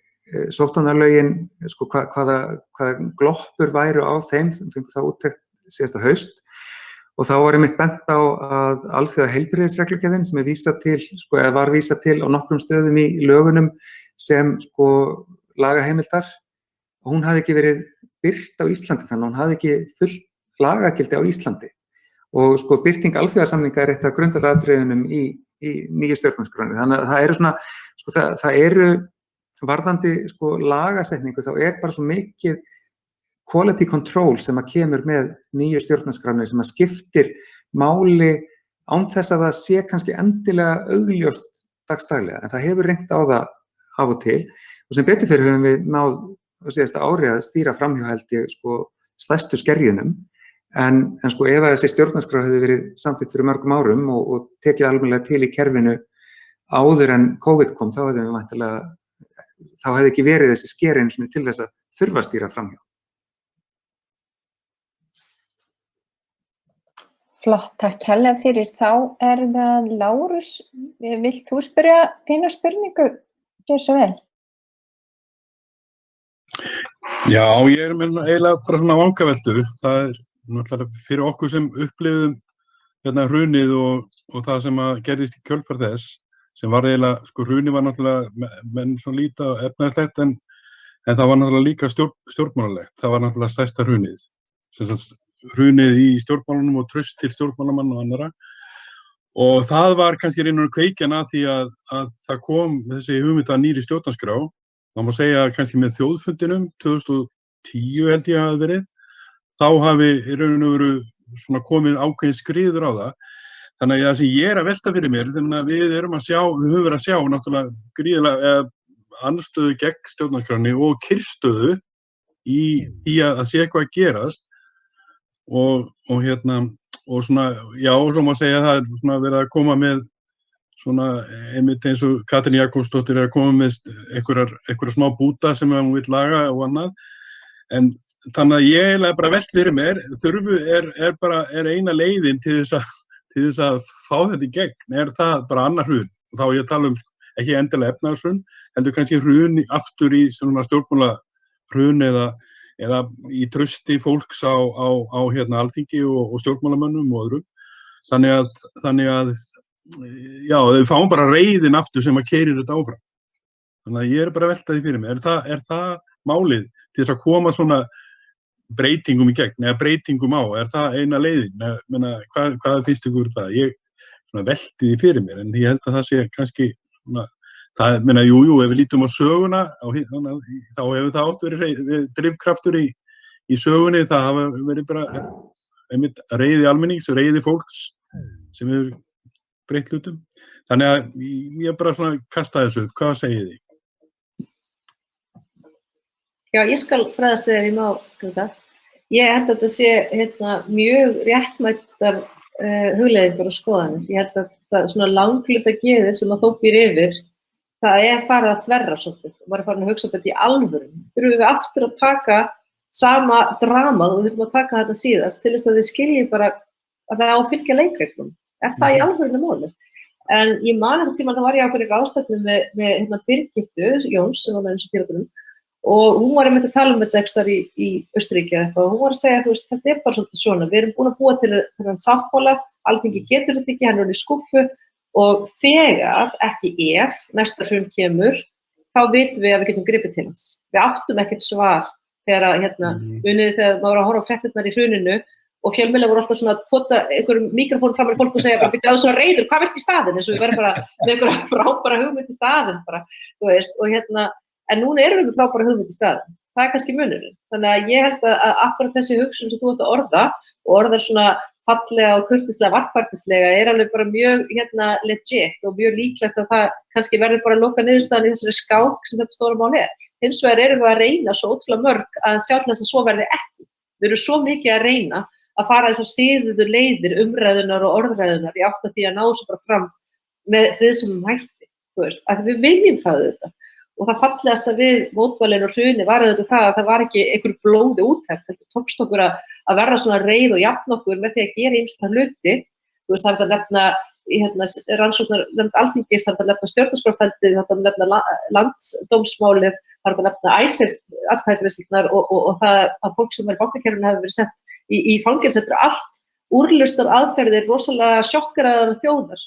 sóttvarnalögin, sko hvaða gloppur væru á þeim, fengum það úttekt síðasta haust og þá var einmitt bent á að alþjóða heilbrigðisreglugerðin sem vísað til, sko eða var vísað til á nokkrum stöðum í lögunum sem sko lagaheimildar og hún hafði ekki verið birt á Íslandi þannig að hún hafði ekki fullt lagagildi á Íslandi. Og sko birting alþjóðasamninga eitt af grundvallaratriðunum í nýju stjórnarskránni. Þannig að það eru svona, sko það eru varðandi sko lagasetningu þá bara svo mikið quality control sem að kemur með nýju stjórnarskránni sem að skiptir máli án þess að það sé kannski endilega augljóst dagsdaglega. En það hefur reynt á það af og til og sem betur fyrir höfum við náð á síðasta ári að stýra framhjá held ég sko stærstu skerjunum. En sko ef að þessi stjórnarskrá hefði verið samþykkt fyrir mörgum árum og tekið almennilega til í kerfinu áður en COVID kom, þá hefði ekki verið þessi skerin til þess að þurfa að stýra framhjá. Flott, takk kærlega fyrir. Þá það Lárus, vilt þú spyrja þína spurningu? Gjör svo vel. Já, ég með eiginlega bara svona vangaveltu. Það náttúrulega fyrir okkur sem upplifðum hrunið og það sem að gerðist í kjölfar þess, sem var eiginlega, sko hrunið var náttúrulega menn svona líta efnahagslegt en það var náttúrulega líka stjórnmálalegt. Það var náttúrulega stærsta hrunið. Hrunið í stjórnmálunum og traust til stjórnmálamanna og annarra. Og það var kannski reynar kveikjan að því að það kom þessi hugmynd að nýrri stjórnarskrá. Það má segja kannski með þjóðfundinum 2010 held ég hafi verið. Þá hafi í raun og veru svona komið ákveðin skriður á það. Þannig að það sem ég að velta fyrir mér, þannig að við höfum verið að sjá náttúrulega gríðarlega andstöðu gegn stjórnarskránni og kyrrstöðu í að sé eitthvað að gerast. Og svona, já, og svo má segja að það svona verið að koma með svona, einmitt eins og Katrín Jakobsdóttir að koma með einhverja smá búta sem hún vill laga og annað. En þannig að ég eiginlega bara velt fyrir mér, er eina leiðin til þess að fá þetta í gegn, það bara annar hrun. Og þá ég tala ekki endilega efnahagshrun, heldur kannski hrun aftur í svona stjórnmálahrun eða í trausti fólks á Alþingi og stjórnmálamönnum og öðrum. Þannig að já, þau fáum bara reiðin aftur sem að keyrir þetta áfram. Þannig að ég bara að velta því fyrir mig. Er það málið til þess að koma svona breytingum í gegn, eða breytingum á? Er það eina leiðin? Hvað finnst ykkur það? Ég svona velti því fyrir mér, en ég held að það sé kannski svona jú, ef við lítum á söguna, þá hefur það átt verið drifkraftur í sögunni, það hafa verið bara reiði almennings, reiði fólks sem hefur breytt hlutum. Þannig að ég bara svona kasta þessu upp, hvað segið þið? Já, ég skal fræðast þegar ég má, Greta. Ég held að þetta sé mjög réttmættar hugleiðingar og skoðanir. Ég held að það svona langluta geðið sem að þó býr yfir, það farið að þverra svolítið og maður farin að hugsa þetta í alvöru. Þurfum við aftur að taka sama dramað og við þurfum að taka þetta síðast til þess að þið skiljið bara að það á að fylgja leikreglum. Það í alvörunni máli? En ég man einhvern tímann þá var ég á einhverju ráðstefnu með Birgittu Jóns sem var með þessu Pírötunum og hún var einmitt að tala þetta ekstar í Austurríki eða eitthvað og hún var að segja þetta bara svolítið svona, við erum búin að búa til þennan sáttmála, Alþingi getur þetta ekki, hann er í skúffu og þegar, ekki ef, næsta hrun kemur, þá vitum við að við getum gripið til hans. Við áttum ekkert svar þegar munið þegar maður var að horfa á fréttirnar í hruninu og fjölmiðlar voru alltaf svona að pota einhverjum mikrofónu fram með fólk og segja bara byrja á svona reiður, hvað vilt í staðinn? Eins og við verðum bara með einhverja frábæra hugmynd í staðinn bara, þú veist, og en núna erum við með frábæra hugmynd í staðinn. Það kannski munurinn. Þannig að ég held að akkurat þessi hugsun sem þú átt að orða og orðar svona fallega og kurteislega, varfærnislega alveg bara mjög legit og mjög líklegt að það kannski verður bara að loka niðurstaðan í þessari skák sem þetta stóra mál Hins vegar erum við að reyna svo ótrúlega mörg að sjá til þess að svo verði ekki. Við erum svo mikið að reyna að fara þessar siðuðu leiðir umræðunar og orðræðunar í átt að því að ná þessu bara fram með friðsömum hætti, að við viljum það auðvitað. Og það fallegasta við mótmælin og hruni var auðvitað það að það var ekki einhver blóði úttekt, þetta tókst okkur að verða svona reið og jafn okkur með því að gera ýmsa hluti. Það er að nefna rannsóknarnefnd Alþingis, það er að nefna stjórnarskrárfeldið, það er að nefna landsdómsmálið, það er að nefna atkvæðagreiðslurnar og það að fólk sem í bankakerfinu hafi verið sett í fangelsi. Þetta er allt úrlausnar aðferðir, rosalega sjokkeraðar þjóðar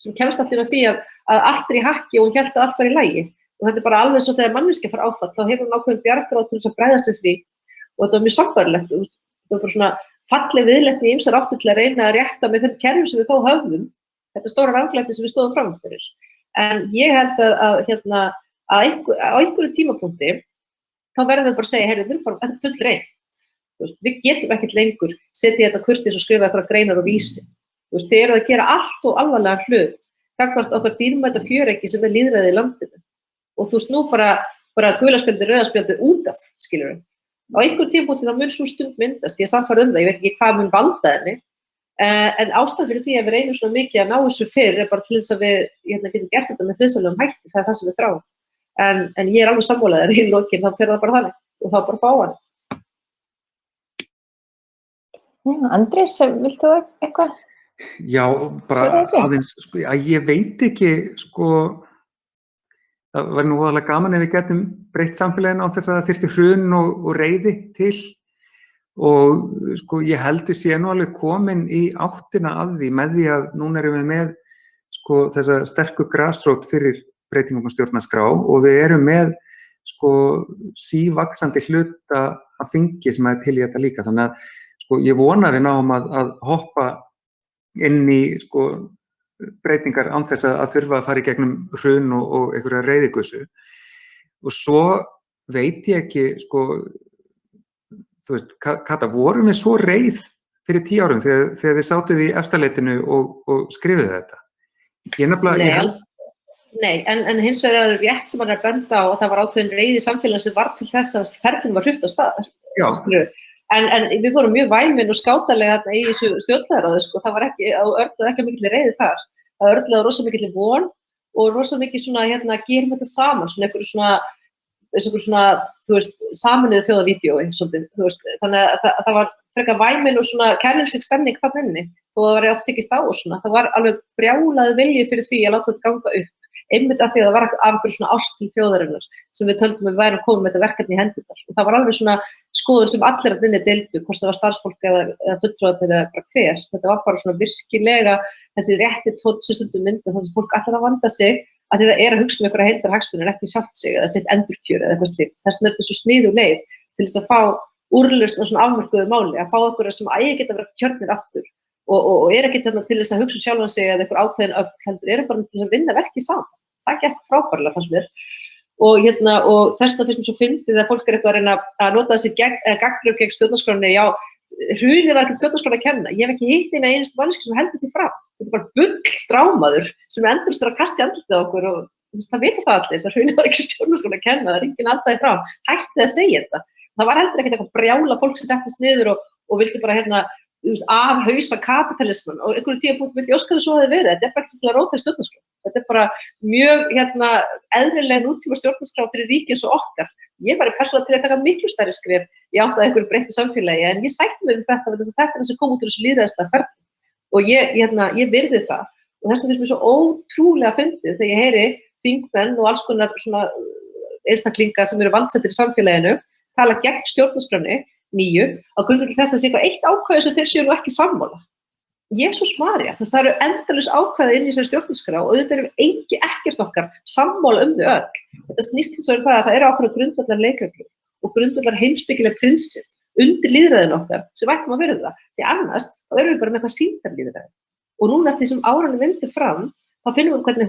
sem kemst allir að því að allt í hakki og hún hélt að allt var í lagi. Og þetta er bara alveg svo þegar manneskja fær áfall, þá hefur hún ákveðin bjargráð til þess að bregðast við því og þetta var mjög sambærilegt. Þetta var bara svona falleg viðleitni í ýmsar áttir til að reyna að rétta með þeim kerfum sem við þó höfðum, þetta stóra ranglæti sem við stóðum fram fyrir. En ég held að á einhverju tímapunkti þá verður þau bara að segja, heyrðu, við erum bara þetta full reynt. Við getum ekkert lengur setja þetta kurteis og skrifa eitthvað greinar og vísi. Þið eruð að gera allt og alvarlega hlut, gagnvart okkar dýrmæta fjöreggi sem lýðræði í landinu. Og nú bara gulaspjaldið, rauðaspjaldið út af, skilurðu. Á einhverjum tímapunkti þá mun svo stund myndast, ég er sannfærð það, ég veit ekki hvað mun valda henni, en ástæðan fyrir því að við reynum svona mikið að ná þessu fyrr er bara til þess að við getum gert þetta með friðsamlegum hætti, það er það sem við þráum. En ég er alveg sammálaður í lokin, þá fer það bara þannig og þá bara fá hann. Andrés, viltu það eitthvað? Já, bara aðeins, ég veit ekki, það var nú alveg gaman ef við getum breytt samfélaginu á þess að það þyrfti hrun og reiði til og ég held að sé nú alveg komin í áttina að því með því að núna erum við með þessa sterku grasrót fyrir breytingum á stjórnarskrá og við erum með sívaxandi hluta af þingi sem er til í þetta líka. Þannig að ég vona að við náum að hoppa inn í breytingar án þess að þurfa að fara í gegnum hrun og einhverja reiðigussu. Og svo veit ég ekki, þú veist, Kata, vorum við svo reið fyrir 10 árum þegar þið sátuð í Efstaleitinu og skrifuðu þetta? Nei, en hins vegar er rétt sem hann er að benda á að það var ákveðin reið í samfélaginu sem var til þess að ferlinn var hrutt á staðar. En við vorum mjög væmin og skátalega þarna í þessu stjórnlagaráði, það var ekki, örlaði ekki mikil reiði þar. Það örlaði rosa mikil von og rosa mikil svona, gerum þetta saman, svona einhverju svona, þú veist, saminuðu þjóðavídeói, svolítið, þú veist, þannig að það var frekar væmin og svona kærleiksleg stemning þarna inni, og það var oft tekist á og svona, það var alveg brjálaði vilji fyrir því að láta þetta ganga upp. Einmitt af því að það var af einhverju svona ást til þjóðarinnar sem við töldum við værum komin með þetta verkefni í hendurnar. Og það var alveg svona skoðun sem allir að minni deildu, hvort það var starfsfólk eða fulltrúar eða bara hver. Þetta var bara svona virkilega þessi rétti tónn sem stundum mynda þar sem fólk allir að vanda sig að það er að hugsa um einhverja heildarhagsmuni en ekki sjálft sig eða sitt endurkjör eða eitthvað slíkt. Þess vegna er þetta svo sniðug leið til þess að fá úrlausn á svona afmörkuðu máli, að fá einhverja sem eigi geta verið kjörnir aftur og er ekki til þess að hugsa sjálfan sig eða einhver ákveðin heldur, er bara til þess að vinna verkið saman. Það gekk frábærlega fannst mér og þess vegna finnst mér svo fyndið að fólk er eitthvað að reyna að nota þessi gagnrök gegn stjórnarskránni. Já, hrunið var ekki stjórnarskránni að kenna. Ég hef ekki hitt eina einustu manneskju sem heldur því fram. Þetta er bara bullstrámaður sem endurst að kasta í andlitið á okkur og það vita það allir. Það hrunið var ekki stjórnarskránni að kenna, það er enginn andaði frám. Hætti að segja þetta. Það var heldur ekkert eitthvað brjála fólk sem settist niður og vildi bara afhausa kapitalisman og einhverju tímapunkti vildi óska þess að svo hefði verið. Þetta er bara ekki til að róta í stjórnarskrá. Þetta er bara mjög eðlileg nútíma stjórnarskrá fyrir ríki eins og okkar. Ég var persónulega til að taka miklu stærri skref í átt að einhverju breyttu samfélagi en ég sætti mig við þetta vegna þess að þetta er þess að koma út úr þessu lýðræðislega ferli og ég virði það og þess vegna finnst mér svo ótrúlega fyndið þegar ég heyri þingmenn og alls konar svona einstaklinga sem eru valdsettir í samfélaginu tala gegn stjórnarskránni nýju á grundvelli þess að sé eitthvað eitt ákvæði sem þeir séu nú ekki sammála. Jesús María, það eru endalaus ákvæði inn í þessari stjórnarskrá og auðvitað erum ekkert okkar sammála þau öll. Þetta snýst hins vegar það að það eru ákveðnar grundvallar leikreglur og grundvallar heimspekileg prinsip undir lýðræðinu okkar sem ættum að virða. Því annars þá erum við bara með eitthvað sýndarlýðræði. Og núna eftir því sem áranum vindur fram, þá finnum við hvernig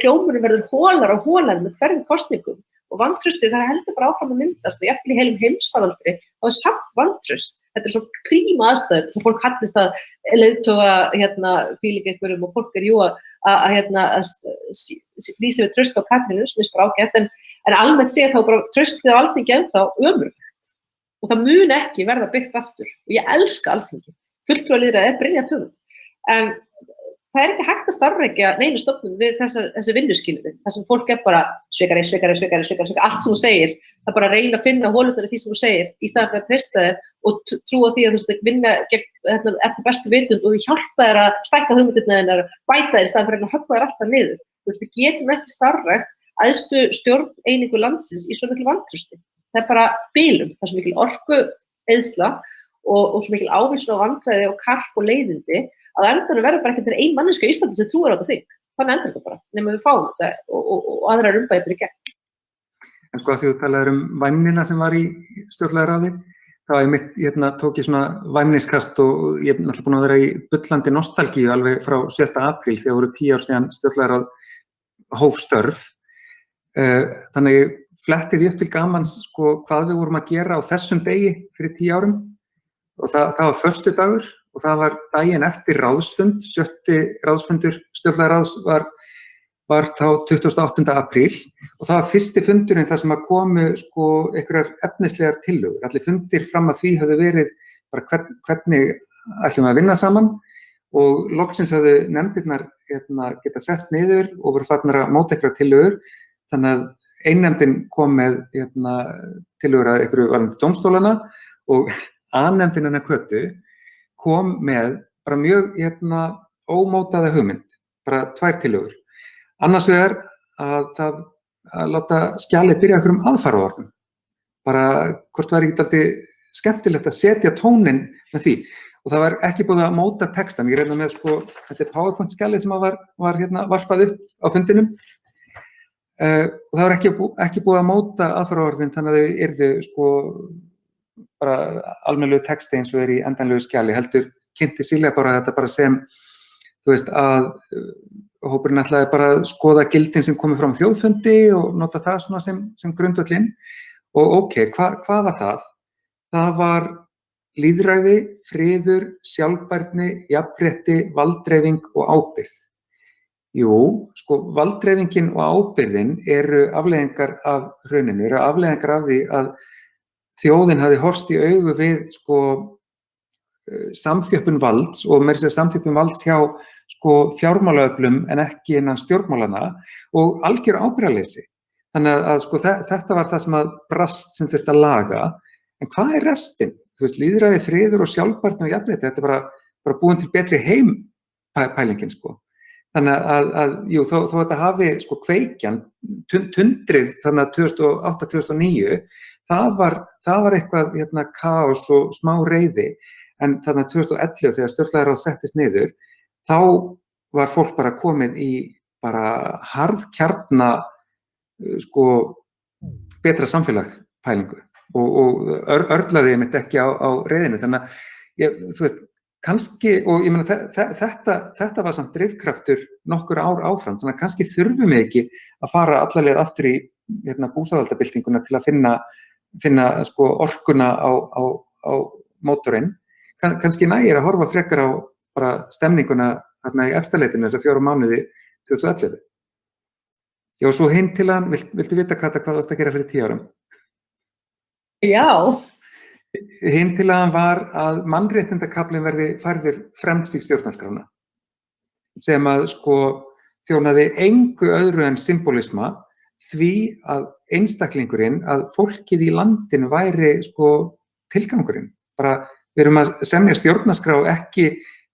hljómurinn verður hólar og hólar með hverjum kosningum og vantraustið það heldur bara áfram að myndast og jafnvel í heilum heimsfaraldri þá er samt vantraust þetta svo príma aðstæður þess að fólk hallist að leiðtoga fíling einhverjum og fólk jú að lýsa við traust á Katrínu sem bara ágætt en almennt sé þá bara traustið á Alþingi ennþá ömurlegt og það mun ekki verða byggt aftur og ég elska Alþingi, fulltrúalýðræði brilljant hugmynd en það ekki hægt að starfrækja neinu stofnun við þessi vinnuskilyrði, þar sem fólk bara svikari, allt sem þú segir, það bara reyna að finna holurnar í því sem þú segir, í staðan fyrir að treysta þér og trúa því að þú vinna eftir bestu vitund og hjálpa þér að stækka hugmyndirnar þínar, bæta þér í staðan fyrir að höggva þér alltaf niður. Við getum ekki starfrækt æðstu stjórneiningu landsins í svo miklu vantrausti. Það bara bilun, það er svo mikil orkueyðsla og svo mikil ávísun á vandræði og karp og leiðindi að endanum verður bara ekki ein manneskja í Íslandi sem trúir á þetta þing. Þannig endur þetta bara, nema við fáum þetta og aðrar umbætur í gegn. En sko að því þú talaðir væmnina sem var í stjórnlagaráði, þá tók ég svona væmniskast og ég náttúrulega búin að vera í bullandi nostalgíu alveg frá 7. apríl þegar voru 10 ár síðan stjórnlagaráð hóf störf. Þannig ég flettið upp til gamans sko hvað við vorum að gera á þessum degi fyrir 10 árum og það var föstudagur og það var daginn eftir ráðsfund, 7. ráðsfundur stjórnlagaráðs var þá 28. apríl og það var fyrsti fundurinn þar sem að komu sko einhverjar efnislegar tillögur. Allir fundir fram að því höfðu verið bara hvernig ætlum við að vinna saman og loksins höfðu nefndirnar geta sett niður og voru farnar að móta einhverjar tillögur. Þannig að einnefndin kom með tillögur að einhverju varðandi dómstólana og A-nefndin hennar Kötu kom með bara mjög ómótaða hugmynd, bara 2 tillögur. Annars vegar að láta skjalið byrja einhverjum aðfaraorðum. Bara hvort var ekki alltaf skemmtilegt að setja tóninn með því. Og það var ekki búið að móta textan. Ég reyna með sko, þetta PowerPoint skjalið sem var varpað upp á fundinum. Og það var ekki búið að móta aðfaraorðin þannig að þau yrðu sko bara almennilegu texti eins og í endanlegu skjali, heldur kynnti Silja bara þetta bara sem, þú veist, að hópurinn ætlaði bara að skoða gildin sem komið fram þjóðfundi og nota það svona sem grundvöllin og hvað var það? Það var lýðræði, friður, sjálfbærni, jafnrétti, valddreifing og ábyrgð. Jú, sko valddreifingin og ábyrgðin eru afleiðingar af hruninu, eru afleiðingar af því að þjóðin hafði horfst í augu við sko samþjöppun valds og meira að segja samþjöppun valds hjá sko fjármálaöflum en ekki innan stjórnmálana og algjör ábyrgðarleysi. Þannig að sko þetta var það sem að brast sem þurfti að laga. En hvað er restin? Þú veist, lýðræði, friður og sjálfbærni og jafnrétti, þetta er bara búin til betri heim pælingin sko. Þannig að jú, þó þetta hafi sko kveikjan, tundrið þannig að 2008-2009, það var eitthvað kaos og smá reiði, en þannig að 2011 þegar stjórnlagaráð settist niður, þá var fólk bara komið í bara harðkjarna sko betra samfélag pælingu og örlaði mitt ekki á reiðinu. Þannig að þú veist, kannski, og ég meina þetta var samt drifkraftur nokkur ár áfram, þannig að kannski þurfum við ekki að fara alla leið aftur í búsáhaldabyltinguna til að finna sko orkuna á mótorinn. Kannski nægir að horfa frekar á bara stemninguna þarna í efstaleitinu þessa 4 mánuði 2011. Já, og svo hinn til hann, viltu vita Kata hvað varst að gera fyrir 10 árum? Já. Hinn til hann var að mannréttindakaflinn verði færður fremst í stjórnarskrána sem að sko þjónaði engu öðru en symbolisma því að einstaklingurinn, að fólkið í landinu væri sko tilgangurinn. Bara við erum að semja stjórnarskrá ekki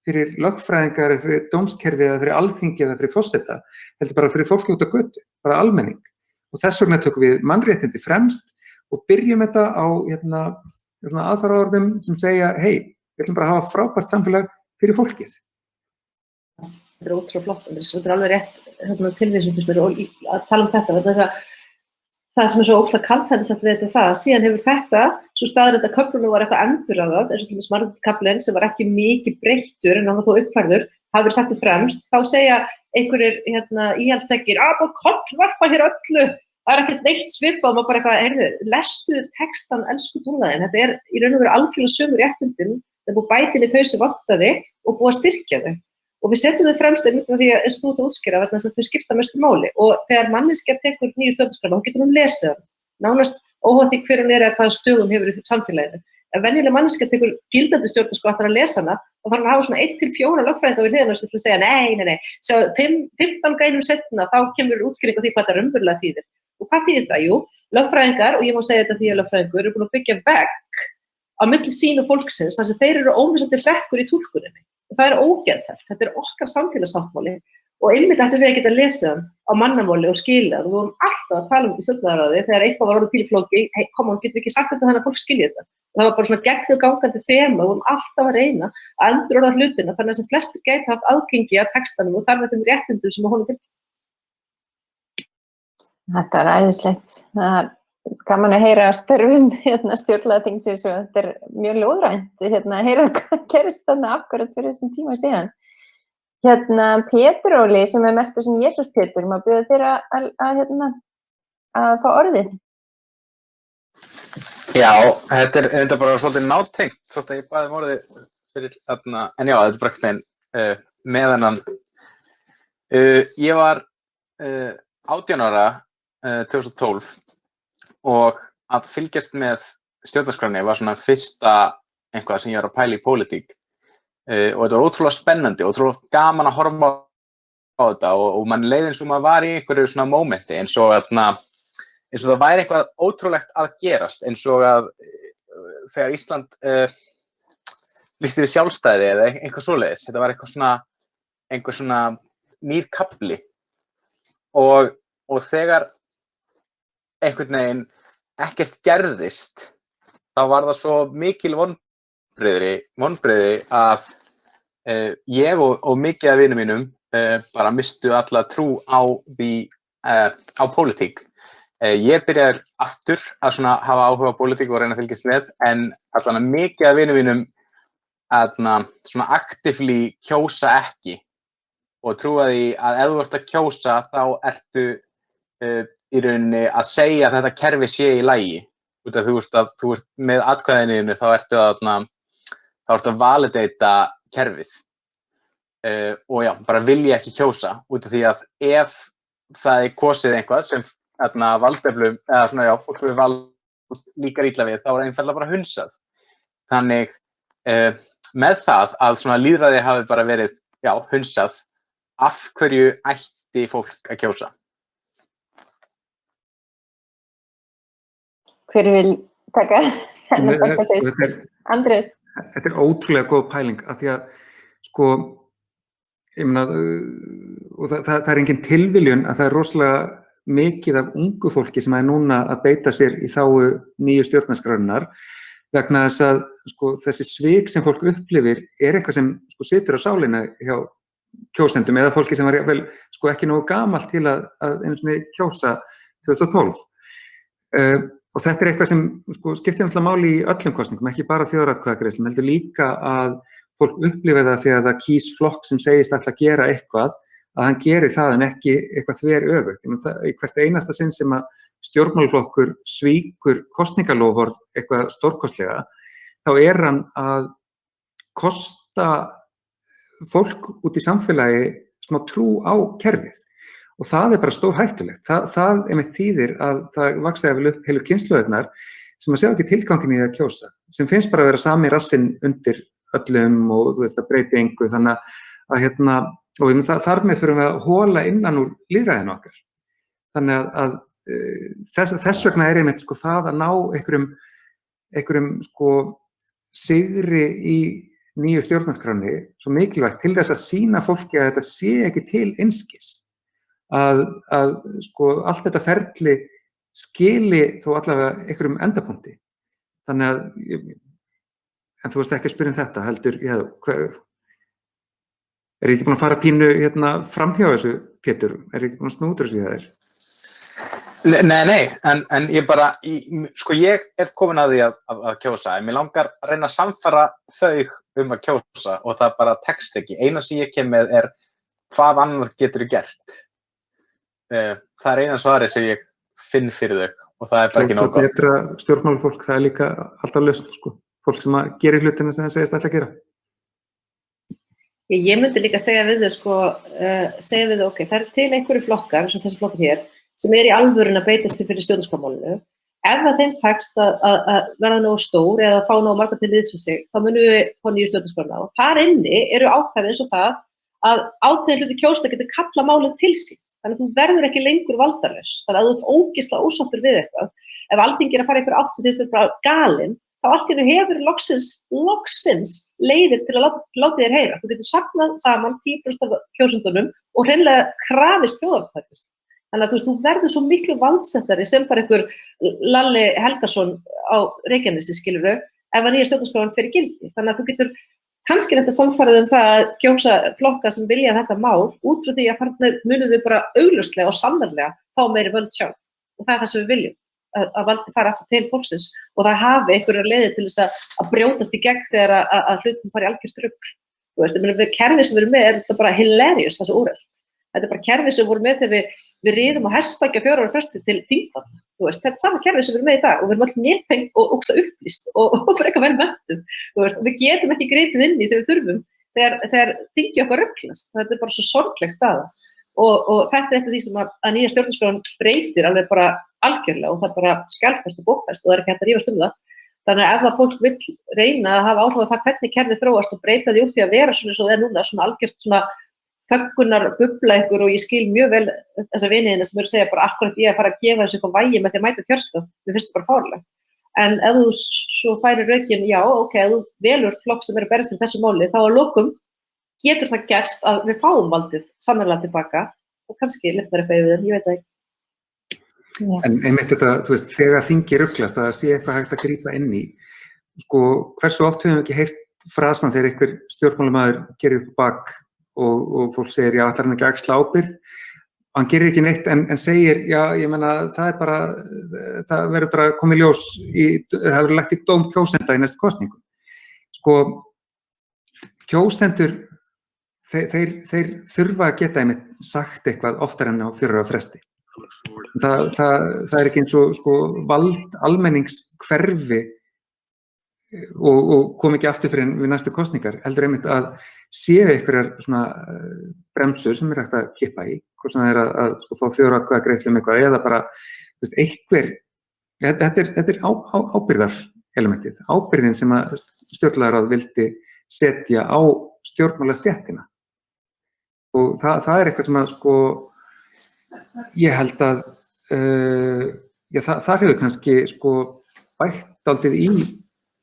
fyrir lögfræðingar eða fyrir dómskerfi eða fyrir alþingi eða fyrir forseta, heldur bara fyrir fólki út á götu, bara almenning. Og þess vegna tökum við mannréttindi fremst og byrjum þetta á aðfaraorðum sem segja, hei, við ætlum bara að hafa frábært samfélag fyrir fólkið. Þetta er ótrúlega flott, þetta er alveg rétt tilvísun fyrst mér og að tala þetta. Það sem er svo ótrúlega kaldhæðnislegt við þetta það, síðan hefur þetta, svo staðreynd að köflunum var eitthvað endurraðað, eins og til dæmis mannréttindakaflinn sem var ekki mikið breyttur en hann var þó uppfærður, hafi verið settur fremst, þá segja einhverjir íhaldseggir, bara kollvarpa hér öllu það ekkert neitt svipað og maður bara eitthvað, heyrðu, lestu textan elsku túnlaðin, þetta í raun og veru algjörlega sömu réttindin, það búið bætinni þau sem vantaði og búið að styrkja þau. Og við setjum þau fremst einmitt með því að eins og þú ert að útskýra vegna þess að þau skipta mestu máli og þegar manneskja tekur nýju stjórnarskrána, þá getur hún lesið hann, nánast óháð því hver hún eða hvaða stöðum hefur í samfélaginu. Ef venjuleg manneskja tekur gildandi stjórnarskrá ætlar að lesa hana, þá þarf hann að hafa svona 1 til 4 lögfræðinga við hliðina til að segja nei, sjá 15 greinum seinna þá kemur útskýring á því hvað það raunverulega þýðir. Og hvað þýðir það? Jú, lögfræðingar, og ég má segja þetta því að lögfræðingur eru búin að byggja vegg á milli sín og fólksins þar sem þeir eru ómissandi hlekkur í túlkuninni. Og það ógeðfellt, þetta okkar samfélagssáttmáli og einmitt ættum við að geta lesið hann á mannamáli og skilja það. Við vorum alltaf að tala í stjórnlagaráði þegar eitthvað var orðið pílflóki, getum við ekki sagt þetta þannig að fólk skilji þetta. Og það var bara svona gegnumgangandi þema, við vorum alltaf að reyna að endurorða hlutina þannig að sem flestir gætu haft aðgengi að textanum og þar með þeim réttindum sem honum fylgir. Þetta æðislegt. Það gaman að heyra störfum stjórnlagaþingsins og þetta mjög ljóðrænt að heyra hvað gerist þarna akkurat fyrir þessum tíma síðan. Pétur Óli sem merktur sem Jesús Pétur, maður bjóða þér að fá orðið. Já, þetta er bara svolítið nátengt, þótt að ég baði orðið fyrir þarna, en já, þetta er bara ekkert með hennan. Ég var 18 ára 2012 og að fylgjast með stjórnarskránni var svona fyrsta eitthvað sem ég var að pæla í pólitík og þetta var ótrúlega spennandi og ótrúlega gaman að horfa á þetta og mann leið eins og maður var í einhverju svona mómenti eins og það væri eitthvað ótrúlegt að gerast eins og að þegar Ísland lýsti við sjálfstæði eða eitthvað svoleiðis, þetta var einhver svona nýr kafli og þegar einhvern veginn ekkert gerðist, þá var það svo mikil vonbrigði að ég og mikið af vinum mínum bara mistu alla trú á pólitík. Ég byrjaði aftur að svona hafa áhuga á pólitík og reyna að fylgjast með, en allan mikið af vinum mínum svona aktífli kjósa ekki og trúa því að ef þú ert að kjósa þá ertu í rauninni að segja að þetta kerfi sé í lagi. Út af þú ert með atkvæðinu þá ertu að validata kerfið og já, bara vilja ekki kjósa út af því að ef það kosið eitthvað sem valdeflum, eða svona já, fólk við vald líkar illa við, þá einfaldlega bara hunsað. Þannig með það að svona lýðræði hafi bara verið, já, hunsað, af hverju ætti fólk að kjósa? Hver vil taka hennar besta fyrst? Andrés? Þetta er ótrúlega góð pæling af því að sko, ég meina, og það er engin tilviljun að það er rosalega mikið af ungu fólki sem er núna að beita sér í þágu nýju stjórnarskrárinnar vegna þess að sko, þessi svik sem fólk upplifir er eitthvað sem sko, situr á sálinni hjá kjósendum eða fólki sem var vel, sko, ekki nógu gamalt til að einu sinni kjósa 2012. Og þetta er eitthvað sem sko, skiptir náttúrulega máli í öllum kosningum, ekki bara þjóðaratkvæðagreiðslum, heldur líka að fólk upplifir það þegar það kýs flokk sem segist alltaf að gera eitthvað, að hann gerir það en ekki eitthvað þveröfugt. Í hvert einasta sinn sem að stjórnmálaflokkur svíkur kosningaloforð eitthvað stórkostlega, þá er hann að kosta fólk út í samfélagi smá trú á kerfið. Og það er bara stórhættulegt. Það einmitt þýðir að það vaxi vel upp heilu kynslóðirnar sem að sjá ekki tilgangin í að kjósa, sem finnst bara að vera sami rassinn undir öllum og þú veist að breyti engu, þannig að og þar með þurfum við að hola innan úr lýðræðinu okkar. Þannig að þess vegna er einmitt sko það að ná einhverjum sko sigri í nýju stjórnarskránni svo mikilvægt til þess að sýna fólki að þetta sé ekki til einskis. Að sko allt þetta ferli skili þó allavega einhverjum endapunkti. Þannig að, en þú veist ekki að spyrja um þetta, heldur, já, er ég ekki búin að fara pínu framhjá þessu, Pétur? Er ég ekki búin að snútur þessu hjá þér? Nei, en ég bara, sko ég er komin að því að kjósa, en mér langar að reyna að samfara þau að kjósa og það bara tekst ekki. Eina sem ég kem með er hvað annað getur gert. Það er eina svarið sem ég finn fyrir þau og það bara ekki Svo nóg gott. betra stjórnmálafólk, það líka alltaf lausn, sko. Fólk sem gerir hlutina sem það segist ætla að gera. Ég myndi líka segja við þau, sko, ok, það til einhverju flokkar, sem þessi flokkar hér, sem í alvörun að beitast sig fyrir stjórnarskrármálinu. Ef það þeim tekst að verða nógu stór eða fá nógu marga til liðs fyrir sig, þá munum við fá nýju stjórnarskrárna. Og þar inni eru ákvæði eins og það að ákveðin hluti kjósenda getur kalla málið til sín. Þannig að þú verður ekki lengur valdarlaus. Þannig að þú ert ógeðslega ósáttur við eitthvað. Ef Alþingi að fara einhver átt sem þið bara galinn, þá allt í einu hefur loksins leiðir til að láta þér heyra. Þú getur safnað saman 10% af kjósendunum og hreinlega krafist þjóðaratkvæðagreiðslu. Þannig að þú verður svo miklu valdsettari sem bara einhver Lalli Helgason á Reykjanesi, skilurðu, ef að nýja stjórnarskráin fer í gildi. Þannig að þú getur kannski þetta samfærið það að kjósa flokka sem vilja þetta mál út frá því að munu þau bara augljóslega og sannarlega fá meiri völd sjálf. Og það er það sem við viljum, að valdi fara aftur til fólksins og það hafi einhverjar leiðir til þess að brjótast í gegn þegar að hlutum fari algjört rugl. Þú veist, kerfið sem við erum með þetta bara hilarious, það er svo úrelt. Þetta bara kerfið sem við vorum með þegar við riðum á hestbækja 4 ára fresti til þingvalla. Þú veist, þetta er sama kerfið sem við erum með í dag og við erum alltaf nettengt og ógeðslega upplýst og frekar vel menntuð. Þú veist, við getum ekki gripið inn í þegar við þurfum þegar þingi okkar ruglast. Þetta er bara svo sorgleg staða. Og þetta er eitt af því sem að nýja stjórnarskráin breytir alveg bara algjörlega og það er bara skjalfest og bókfest og það er ekki hægt að rífast það. Þannig að ef það fólk vill reyna að hafa áhrif á það hvernig kerfið þróast og breyta því úr því að vera svona eins og það er núna, svona algjört svona höggunar bubla ykkur og ég skil mjög vel þessa viniðina sem eru að segja bara akkurat ég að fara að gefa þessu eitthvað vægi með því að mæta kjörstað, mér finnst það bara fárlega. En ef þú svo færir rökin, já, ok, ef þú velur flokk sem eru að berjast fyrir þessu máli, þá að lokum getur það gerst að við fáum valdið sannarlega tilbaka og kannski liftar eitthvað yfir þeim, ég veit það ekki. Já. En einmitt þetta, þú veist, þegar þingi ruglast að það sé eitthvað hægt að grípa inn í, sko, hversu oft höfum við ekki heyrt frasan þegar einhver stjórnmálamaður gerir upp bak og fólk segir, já, ætlar hann ekki að axla ábyrgð, og hann gerir ekki neitt en segir, já, ég meina, það er bara, það verður bara komið ljós það verður lagt í dóm kjósenda í næstu kosningum. Sko, kjósendur, þeir þurfa að geta einmitt sagt eitthvað oftar en á 4 ára fresti. Það er ekki eins og sko, vald almennings hverfi og kom ekki aftur fyrir við næstu kosningar, heldur einmitt að séu einhverjar svona bremsur sem er hægt að kippa í, hvort sem það er að sko, fá þjóðaratkvæðagreiðslu eitthvað eða bara veist, einhver, þetta er ábyrgðarelementið, ábyrgðin sem að stjórnlagaráð vildi setja á stjórnmálastéttina og það er eitthvað sem að sko ég held að þar hefur kannski sko bætt dálítið í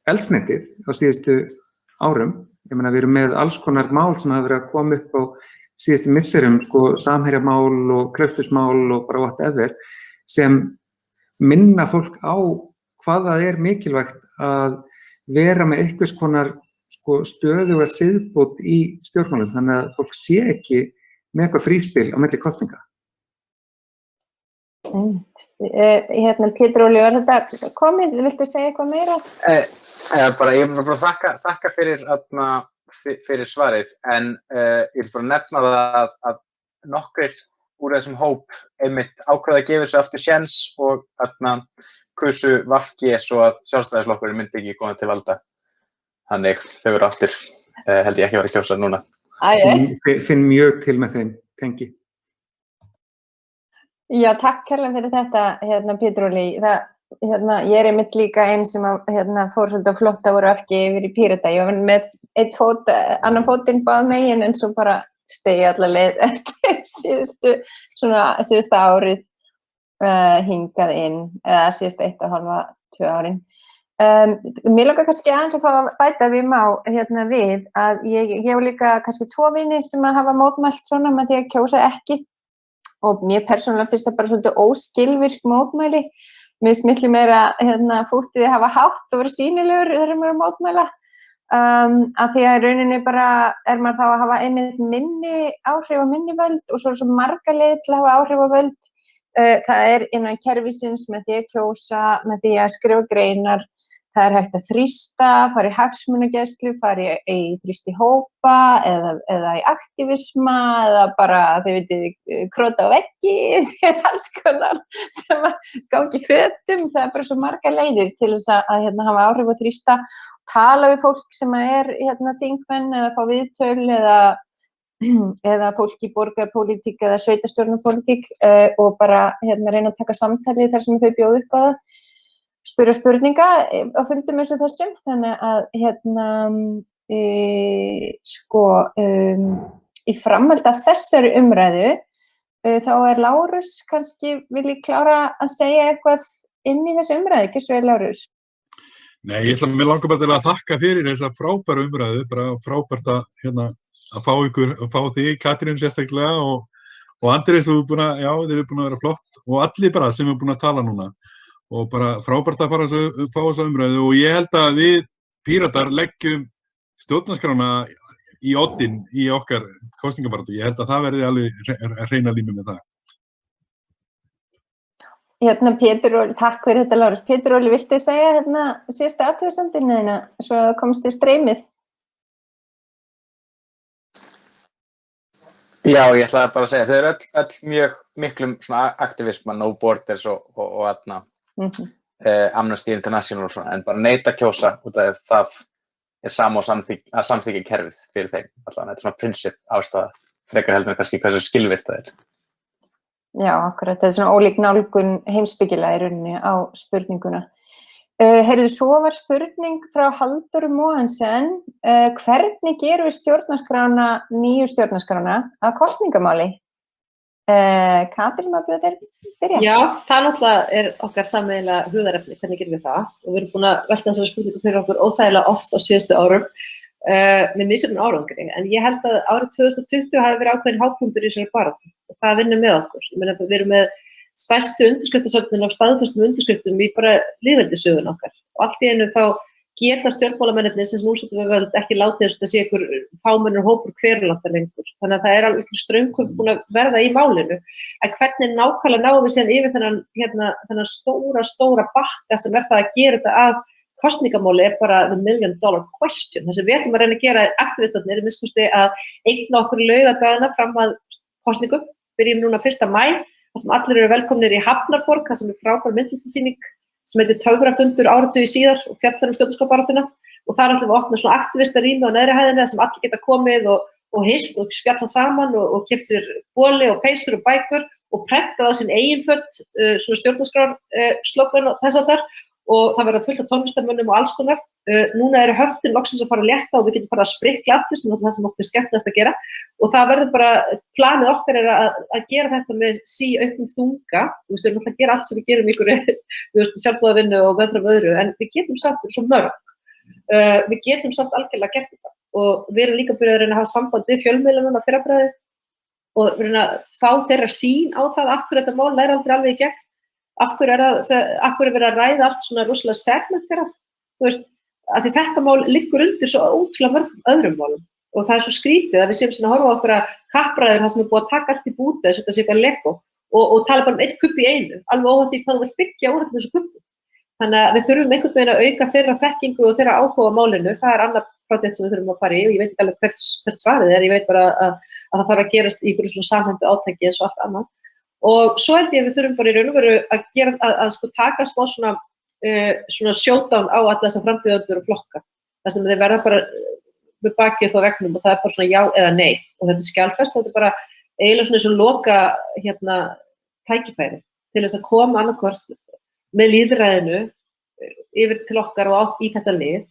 eldsneytið á síðustu árum. Ég meina við erum með alls konar mál sem hafa verið að koma upp á síðustu misserum, sko samherjamál og klausturmál og bara whatever, sem minna fólk á hvað það er mikilvægt að vera með einhvers konar sko stöðuga siðbót í stjórnmálum, þannig að fólk sé ekki með eitthvað fríspil á milli kosninga. Pétur Óli, var þetta komið? Viltu segja eitthvað meira? Ég vil bara þakka fyrir svarið, en ég vil bara nefna það að nokkrir úr þessum hóp einmitt ákveða að gefa þessu aftur séns og kursu VG svo að sjálfstæðisflokkurinn myndi ekki koma til valda. Þannig þau eru aftur, held ég ekki að vera að kjósa núna. Finn mjög til með þeim, tengi. Já, takk kærlega fyrir þetta, Pétur Óli. Ég er einmitt líka einn sem fór svolítið flott að voru ekki yfir í Pírata. Ég var með annan fótinn báð megin en svo bara stegi alla leið eftir síðustu árið hingað inn, eða síðustu 1,5–2 árin. Mér langar kannski aðeins að fá að bæta við við að ég hef líka kannski 2 vini sem að hafa mótmælt svona með því að kjósa ekki og mér persónulega finnst það bara svolítið óskilvirk mótmæli. Mér finnst miklu meira fúttið að hafa hátt og vera sýnilegur þegar maður er að mótmæla af því að í rauninni bara er maður þá að hafa einmitt minni áhrif og minni völd og svo marga leið til að hafa áhrif og völd. Það er innan kerfisins með því að kjósa, með því að skrifa greinar. Það hægt að þrýsta, fara í hagsmunagæslu, fara í þrýsti hópa eða í aktivisma eða bara, þið vitið, króta á veggi, alls konar sem að gangi fötum. Það bara svo margar leiðir til þess að hafa áhrif og þrýsta, tala við fólk sem er þingmenn eða fá viðtöl eða fólk í borgarpólitík eða sveitarstjórnarpólitík og bara reyna að taka samtali þar sem þau bjóða upp á það, spyrja spurninga á fundum eins og þessum. Þannig að í framhaldi af þessari umræðu þá Lárus kannski vilji klára að segja eitthvað inn í þessu umræðu, ekki svo Lárus? Nei, mér langar bara til að þakka fyrir þessa frábæra umræðu, bara frábært að fá þig, Katrín sérstaklega og Andrés, þið eru búin að vera flott og allir bara sem er búin að tala núna og bara frábært að fá þessa umræðu og ég held að við Píratar leggjum stjórnarskrána í oddinn í okkar kosningabaráttu. Ég held að það verði alveg hreina línu með það. Pétur Óli, takk fyrir þetta Lárus. Pétur Óli, viltu segja síðasta athugasemdina þína svo að komst þér streymið? Já, ég ætlaði bara að segja, þau eru öll mjög miklum svona aktivisma, No Borders og Amnesty International og svona, en bara neita að kjósa út af það sama og að samþykkja kerfið fyrir þeim. Þetta svona prinsip ástæða, frekar heldur en kannski hversu skilvirkt það er. Já, akkurat, þetta svona ólík nálgun heimspekilega í rauninni á spurninguna. Heyrðu, svo var spurning frá Halldóru Mogensen, hvernig gerum við nýju stjórnarskrána að kosningamáli? Katrín, má bjóða þér byrja? Já, það náttúrulega okkar sameiginlega hugðarefni, hvernig gerum við það? Og við erum búin að velta þessari spurningu fyrir okkur óþægilega oft á síðustu árum með misjöfnum árangri, en ég held að árið 2020 hafi verið ákveðin hápunktur í þessari baráttu og það vinnur með okkur. Ég meina, við erum með stærstu undirskriftasöfnun af staðfestum undirskriftum í bara lýðveldissögun okkar og allt í einu þá geta stjórnmálamennirnir sem nú setjum við völd ekki látið þess að sé ykkur fámennur hópur hverulanda lengur. Þannig að það er alveg straumkvöld búin að verða í málinu. En hvernig nákvæmlega náum við síðan yfir þennan stóra bakka sem það að gera þetta að kosningamáli er bara the $1 million question. Það sem við ætlum að reyna að gera aktivistarnir er miskusti að eigna okkur laugardagana fram að kosningum. Byrjum núna 1. maí. Það sem allir eru velkomnir í Hafnarborg, það sem er frábær myndlistarsýning sem heitir Töfrafundur áratugi síðar og fjallar stjórnarskrárbaráttuna og þar ætlum við að opna svona aktivistarými á neðri hæðinni sem allir geta komið og hist og spjallað saman og keypt sér boli og peysur og bækur og prentað á sín eigin föt svona stjórnarskrárslógan og þess að og það verða fullt af tónlistarmönnum og alls konar. Núna eru höftin loksins að fara að létta og við getum fara að sprikla aftur sem það sem okkur er skemmtilegast að gera og það verður bara, planið okkar er að gera þetta með auknum þunga. Við erum alltaf að gera allt sem við gerum ykkur sjálfboðavinnu og meðfram öðru en við getum samt svo mörg. Við getum samt algjörlega gert þetta og við erum líka byrjað að reyna að hafa samband við fjölmiðla núna fyrrabræði og reyna að fá þeirra sýn á það af hverju þetta mál læra aldrei alveg í gegn. Af hverju er verið að ræða allt svona rosalega segmenterað, af því þetta mál liggur undir svo ótrúlega mörgum öðrum málum og það er svo skrítið að við séum svona að horfa á okkur að kappræður það sem er búið að taka allt í búti þess að þetta sé eitthvað Lego og tala bara eitt kubb í einu, alveg óháð því hvað þú vilt byggja úr þessu kubbi. Þannig að við þurfum einhvern veginn að auka þeirra þekkingu og þeirra áhuga á málinu, það er annar projekt sem við þurfum að fara í og ég veit ekki alveg hvert svarið er, ég veit bara að það þarf að gerast í svona samhentu átaki eins og allt annað. Og svo held ég að við þurfum bara í raun og veru að taka smá svona showdown á alla þessa frambjóðendur og flokka. Það sem þeir verða bara með bakið upp á veggnum og það er bara svona já eða nei. Og þetta er skjalfest og þetta er bara eiginlega svona eins og loka tækifæri til þess að koma annarkvort með lýðræðinu yfir til okkar og í þetta lið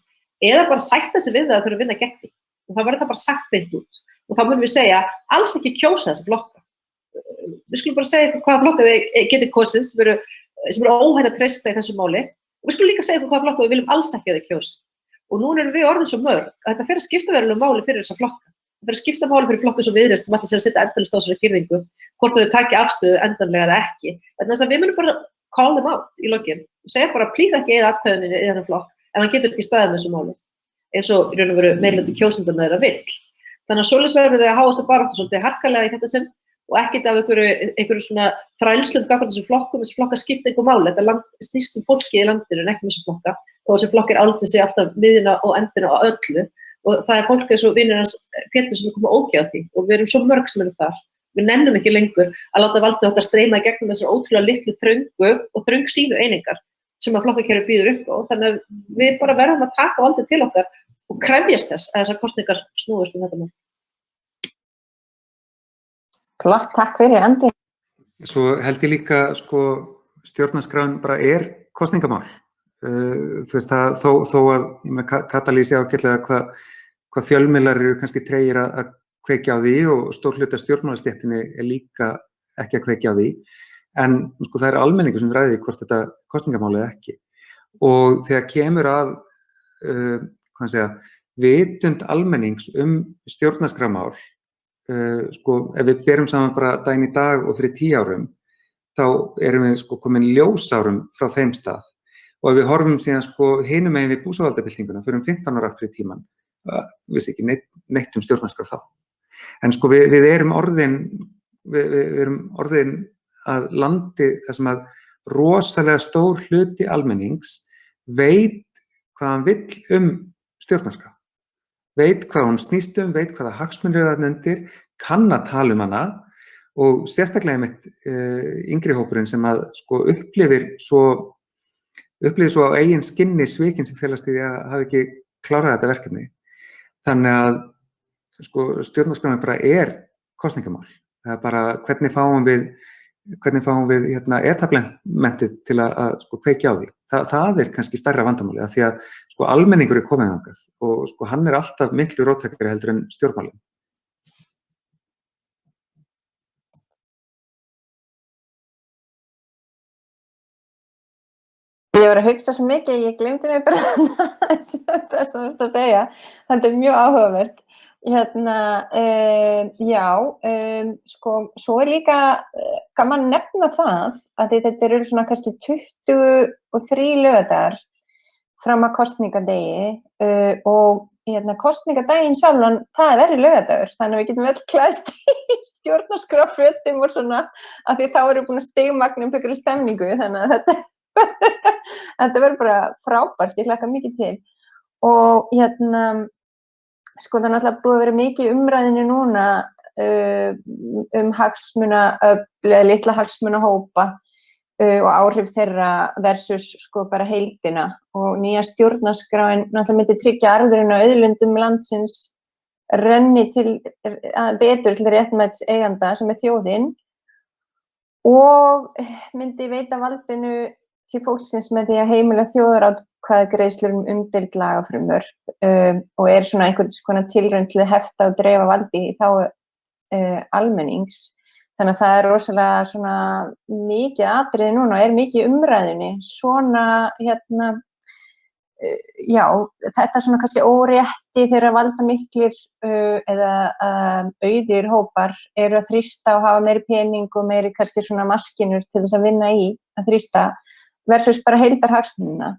eða bara sætta sig við það að þurfa að vinna gegn því. Og það verður það bara sagt beint út. Og þá munum við segja alls ekki kjósa þessa flokka. Við skulum bara segja hvaða flokka við getum kosið sem eru óhætt að treysta í þessu máli og við skulum líka segja hvaða flokka við viljum alls ekki að þau kjósa. Og núna erum við orðin svo mörg að þetta fer að skipta verulega máli fyrir þessa flokka. Það fer að skipta máli fyrir flokku svo Viðreisn sem ætla sér að setja endalaust á þessari girðingu, hvort þau taki afstöðu endanlega eða ekki. Þannig að við munum bara call them out í lokin og segja bara plíð ekki eða atkvæðinu í þennan flokk ef hann getur ekki staðið með þessu máli eins og í raun og veru meirihluti kjósendurna þeirra vill. Þannig að svoleiðis verðum við að hafa þessa baráttu svolítið harkalega í þetta sinn og ekkert af einhverju svona þrælslund gagnvart þessum flokkum, þessi flokkar skipta einhver máli, þetta land snýst fólkið í landinu en ekki með þessi flokka, og þessi flokkir áldi sig alltaf miðjuna og endina og öllu, og það fólk eins og vinur hans Pétur sem komið ógeð á því, og við erum svo mörg sem erum þar. Við nennum ekki lengur að láta valdið okkar streyma í gegnum þessar ótrúlega litlu þröngu og þröngsýnu einingar sem að flokkakerfið býður upp á. Þannig að við bara verðum að taka valdið til okkar og krefjast þess að þessar kosningar snúist þetta mál. Flott, takk fyrir, Andri. Svo held ég líka, stjórnarskráin bara kosningamál. Þú veist að þó að Katalín sé ágætlega hvað fjölmiðlar eru kannski tregir að kveikja á því og stór hluti af stjórnmálastéttinni líka ekki að kveikja á því, en það almenningur sem ræði hvort þetta kosningamál ekki. Og þegar kemur að vitund almennings stjórnarskrámál, ef við berum saman bara daginn í dag og fyrir 10 árum, þá erum við komin ljósárum frá þeim stað. Og ef við horfum síðan hinum megin við búsáhaldabyltinguna, fyrir 15 ára aftur í tímann, vissi ekki neitt stjórnarskrá þá. En við erum orðin að landi þar sem að rosalega stór hluti almennings veit hvað hann vill stjórnarskrá. Veit hvað hún snýst veit hvaða hagsmunir eru þarna undir, kann að tala hana og sérstaklega einmitt yngri hópurinn sem að upplifir svo á eigin skinni svikin sem felast í því að hafa ekki klárað þetta verkefni. Þannig að stjórnarskráin bara kosningamál. Það bara hvernig fáum við etablentið til að kveikja á því. Það kannski stærra vandamáli af því að almenningur komið þangað og hann alltaf miklu róttækari heldur en stjórnmálin. Ég var að hugsa svo mikið, ég gleymdi mig bara það sem þú ert að segja. Þetta mjög áhugavert. Svo líka gaman nefna það að þetta eru svona kannski 23 laugardagar fram að kosningadegi og kosningadaginn sjálfan, það verið laugardagur, þannig að við getum vel klæðst í stjórnarskrárfötum og svona, af því þá erum við búin að stigmagna einhverju stemningu, þannig að þetta verður bara frábært, ég hlakka mikið til. Og það er náttúrulega búið að vera mikið umræðinni núna hagsmunaöfl eða litla hagsmunahópa og áhrif þeirra versus bara heildina. Og nýja stjórnarskráin náttúrulega myndi tryggja arðurinn á auðlindum landsins renni betur til réttmæts eiganda sem þjóðin og myndi veita valdinu til fólksins með því að heimila þjóðaratkvæðagreiðslur umdeild lagafrumvörp og svona einhvern konar tilraun til að hefta og dreifa valdi í þágu almennings. Þannig að það rosalega svona mikið atriði núna og mikið umræðunni. Svona þetta svona kannski órétti þegar valdamiklir eða auðir hópar eru að þrýsta og hafa meiri pening og meiri kannski svona maskinur til þess að vinna í að þrýsta versus bara heildarhagsmunina.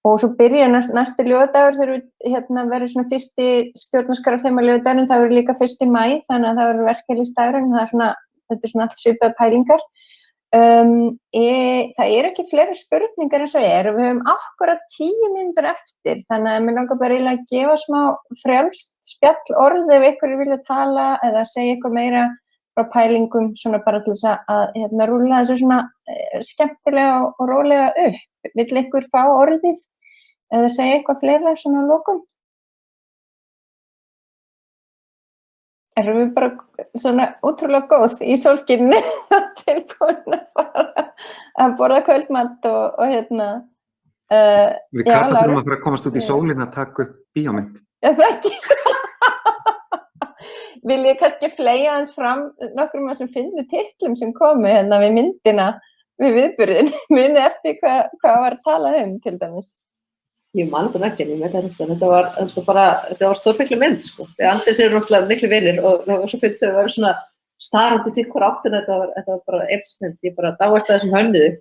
Og svo byrjar næsti laugardagur þegar verður svona fyrsti stjórnarskrárþema laugardagurinn, það verður líka 1. maí, þannig að það verður verkalýðsdagurinn, þetta svona allt svipaðar pælingar. Það ekki fleiri spurningar eins og og við höfum akkurat 10 mínútur eftir, þannig að mér langar bara að gefa smá frjálst spjall orð ef ykkur vilja tala eða segja eitthvað meira frá pælingum, svona bara til þess að rúlla þessu svona skemmtilega og rólega upp. Vill ykkur fá orðið eða segja eitthvað fleira svona að lokum? Erum við bara svona ótrúlega góð í sólskíninu og tilbúin að fara að borða kvöldmat og Við Kata þurfum að fara að komast út í sólina að taka upp bíómynd. Það ekki. Vil ég kannski fleygja aðeins fram nokkrum af þessum fyndnu titlum sem komu við myndina, við viðburðin. Muni eftir hvað var að tala til dæmis. Ég man þetta ekki, þetta var stórfenglu mynd, Þegar Andrés eru náttúrulega miklu vinir og það var svo fyndið að vera svona starrandi sitt hver áttina, þetta var bara epismynd, ég bara dáist að þessum hönnuði.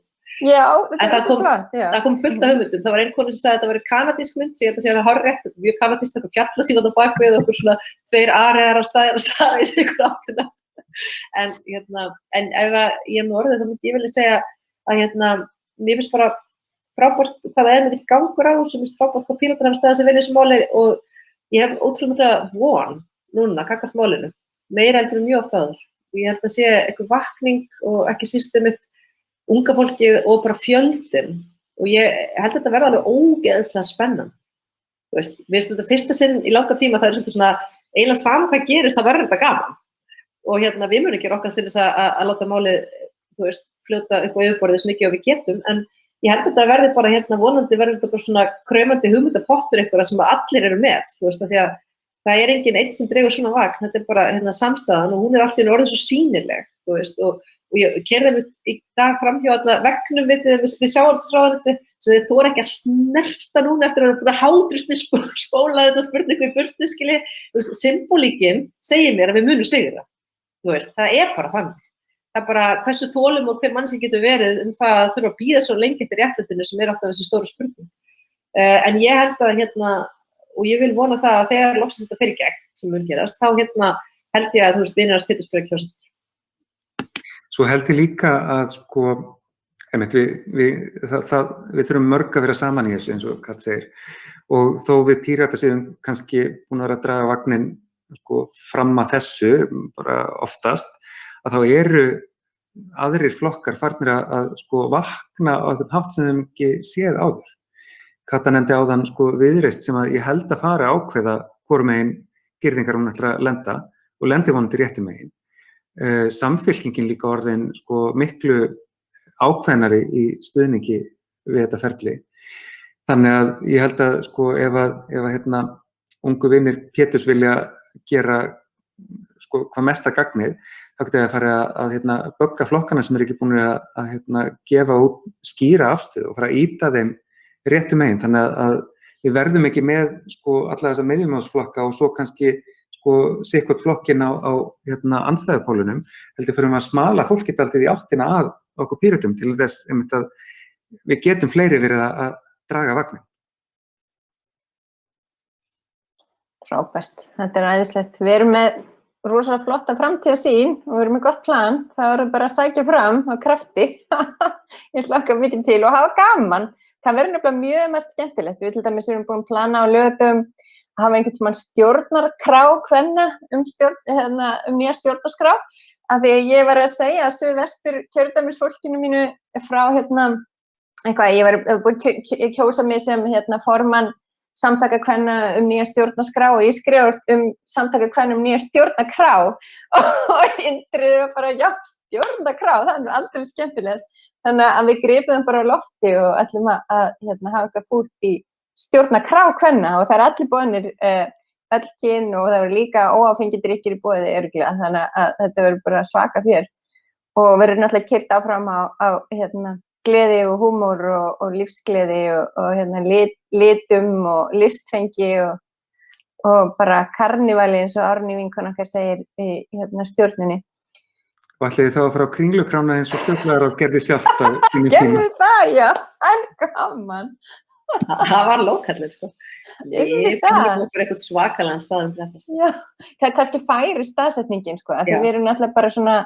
Já, þetta er svo flott, já. Það kom fullt af hugmyndum, það var einn konu sem sagði að þetta var kanadísk mynd, ég held að sé hana hárrétt, þetta er mjög kanadísk, það kom fjallasíðan á bakvið og okkur svona 2 aregar á staðar í sig hver áttina. En ef ég er með orðið þá myndi ég vilja segja að mér finnst bara frábært hvað það með gangur á þessu, mér finnst frábært hvað Píratar hafa staðið sig vel í þessu máli og ég hef ótrúlega von núna gagnvart málinu, meira heldur en mjög oft áður. Og ég held að sé eitthvað vakning og ekki síst einmitt unga fólkið og bara fjöldin og ég held að þetta verða alveg ógeðslega spennandi. Mér finnst þetta fyrsta sinn í langa tíma það svolítið svona eiginlega saman hvað gerist það verður þetta gaman og við munum gera okkar til þess að láta málið fljóta upp á yfirborðið svo mikið og við getum en ég held að þetta verði bara vonandi verður þetta bara svona kraumandi hugmyndapottur einhverja sem allir eru með af því að það er enginn einn sem dregur svona vagn, þetta er bara samstæðan og hún er allt í einu orðin svo sýnileg og ég keyrði mig í dag framhjá vegnum við sjávarútvegsráðuneyti sem þið þora ekki að snerta núna eftir að það hátrýsti spóla þessa spurningu í burtu skilji, symbolíkin segir mér að við munum sigra það er bara þannig. Það er bara hversu þolum og hver mannski getur verið það að þurfa að bíða svo lengi eftir réttlætinu sem er alltaf þessi stóru spurning. En ég held að og ég vil vona það að þegar loksins þetta fer í gegn sem mun gerast, þá held ég að vinir hans Pétursburg kjósa. Svo held ég líka að við þurfum mörg að vera saman í þessu eins og Kat segir og þó við Píratar séum kannski búin að vera að draga vagnin fram að þessu bara oftast að þá eru aðrir flokkar farnir að vakna á einhvern hátt sem þeim ekki séð áður. Kata nefndi áðan Viðreisn sem að ég held að fara að ákveða hvorum megin girðingar hún ætlar að lenda og lendi vonandi réttum megin. Samfylkingin líka orðin miklu ákveðnari í stuðningi við þetta ferli. Þannig að ég held að ef ungu vinir Péturs vilja gera hvað mesta gagnið, þá geti að fara að bögga flokkana sem ekki búin að gefa út skýra afstöðu og fara að ýta þeim réttu megin. Þannig að við verðum ekki með alla þessa miðjumáðsflokka og svo kannski sikkert flokkinn á andstæðupólunum, heldur fyrir að smala fólkið alltaf í áttina að okkur Pírötum til þess að við getum fleiri verið að draga vagnin. Frábært, þetta er æðislegt. Við erum með rosalega flotta framtíðarsýn og við erum með gott plan. Það verður bara að sækja fram á krafti. Ég hlakka mikið til og hafa gaman. Það verður nefnilega mjög margt skemmtilegt. Við til dæmis erum búin að plana á lögum að hafa einhvern tímann stjórnarkrá kvenna nýja stjórnarskrá. Af því að ég var að segja að suðvestur kjördæmisfólkinu mínu frá ég var búin að kjósa mig sem formann samtaka kvenna nýja stjórnarskrá og ég skrifa samtaka kvenna nýja stjórnarkrá og Indriði var bara, já, stjórnarkrá, það er aldrei skemmtilegt. Þannig að við gripum bara á lofti og ætlum að hafa eitthvað fúlt í stjórnarkrá kvenna og það er allir boðnir öll kyn og það verður líka óáfengir drykkir í boði örugglega, þannig að þetta verður bara svaka fjör og verður náttúrulega keyrt áfram á gleði og húmor og lífsgleði og litum og listfengi og bara karnivali eins og Árný vinkona okkar segir í stjórninni. Og ætliði þá að fara á kringlukrána eins og stjórnlagaráð gerði sjálft á sínu tíma? Gerði það, já, en gaman. Það var lókallur, Ég finnum okkur eitthvað svakalega staðum þetta. Já, það er kannski færi staðsetningin, af því við erum náttúrulega bara svona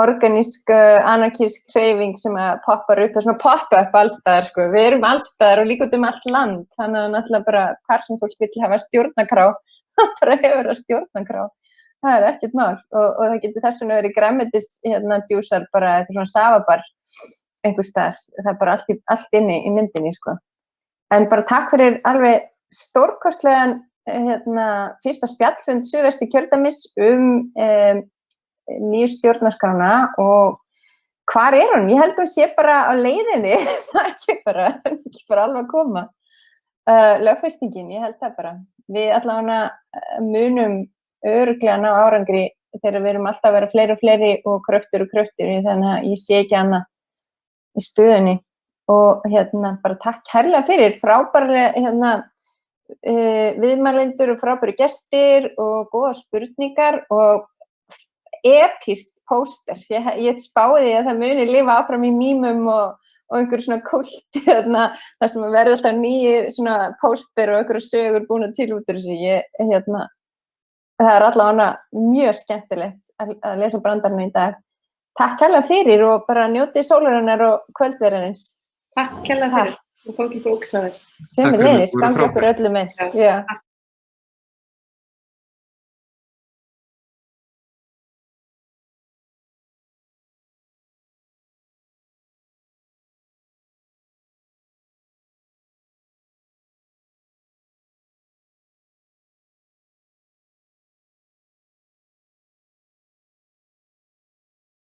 organísk, anarkísk hreyfing sem poppar upp, það er svona pop-up allstaðar, Við erum allstaðar og líka út allt land, þannig að náttúrulega bara hvar sem fólk vill hafa stjórnarkrá, bara hefur að stjórnarkrá. Það er ekkert mál og það getur þess vegna verið grænmetis djúsar, bara eitthvað svona safabar einhvers staðar. Það er bara allt inni í myndinni, En bara takk fyrir alveg stórkostlegan fyrsta spjallfund Suðvestur kjördæmis nýju stjórnarskrána og hvar er hún? Ég held hún sé bara á leiðinni, það er ekki bara alveg að koma. Lögfestingin, ég held það bara. Við allavega munum örugglega ná árangri þegar við erum alltaf að vera fleiri og fleiri og kröftur, þannig að ég sé ekki annað í stöðunni. Og bara takk kærlega fyrir frábærlega viðmælendur og frábæri gestir og góða spurningar og epískt póster. Ég spáði að það muni lifa áfram í mýmum og einhverju svona kulti þar sem verður alltaf nýjir svona póster og einhverju sögur búin til út úr þessu. það allavega mjög skemmtilegt að lesa brandarana í dag. Takk kærlega fyrir og bara njótið sólarinnar og kvöldverðarins. Takk kærlega fyrir. Og gangi ykkur ógeðslega vel. Sömuleiðis, Takk fyrir, gangi okkur öllum vel. Já.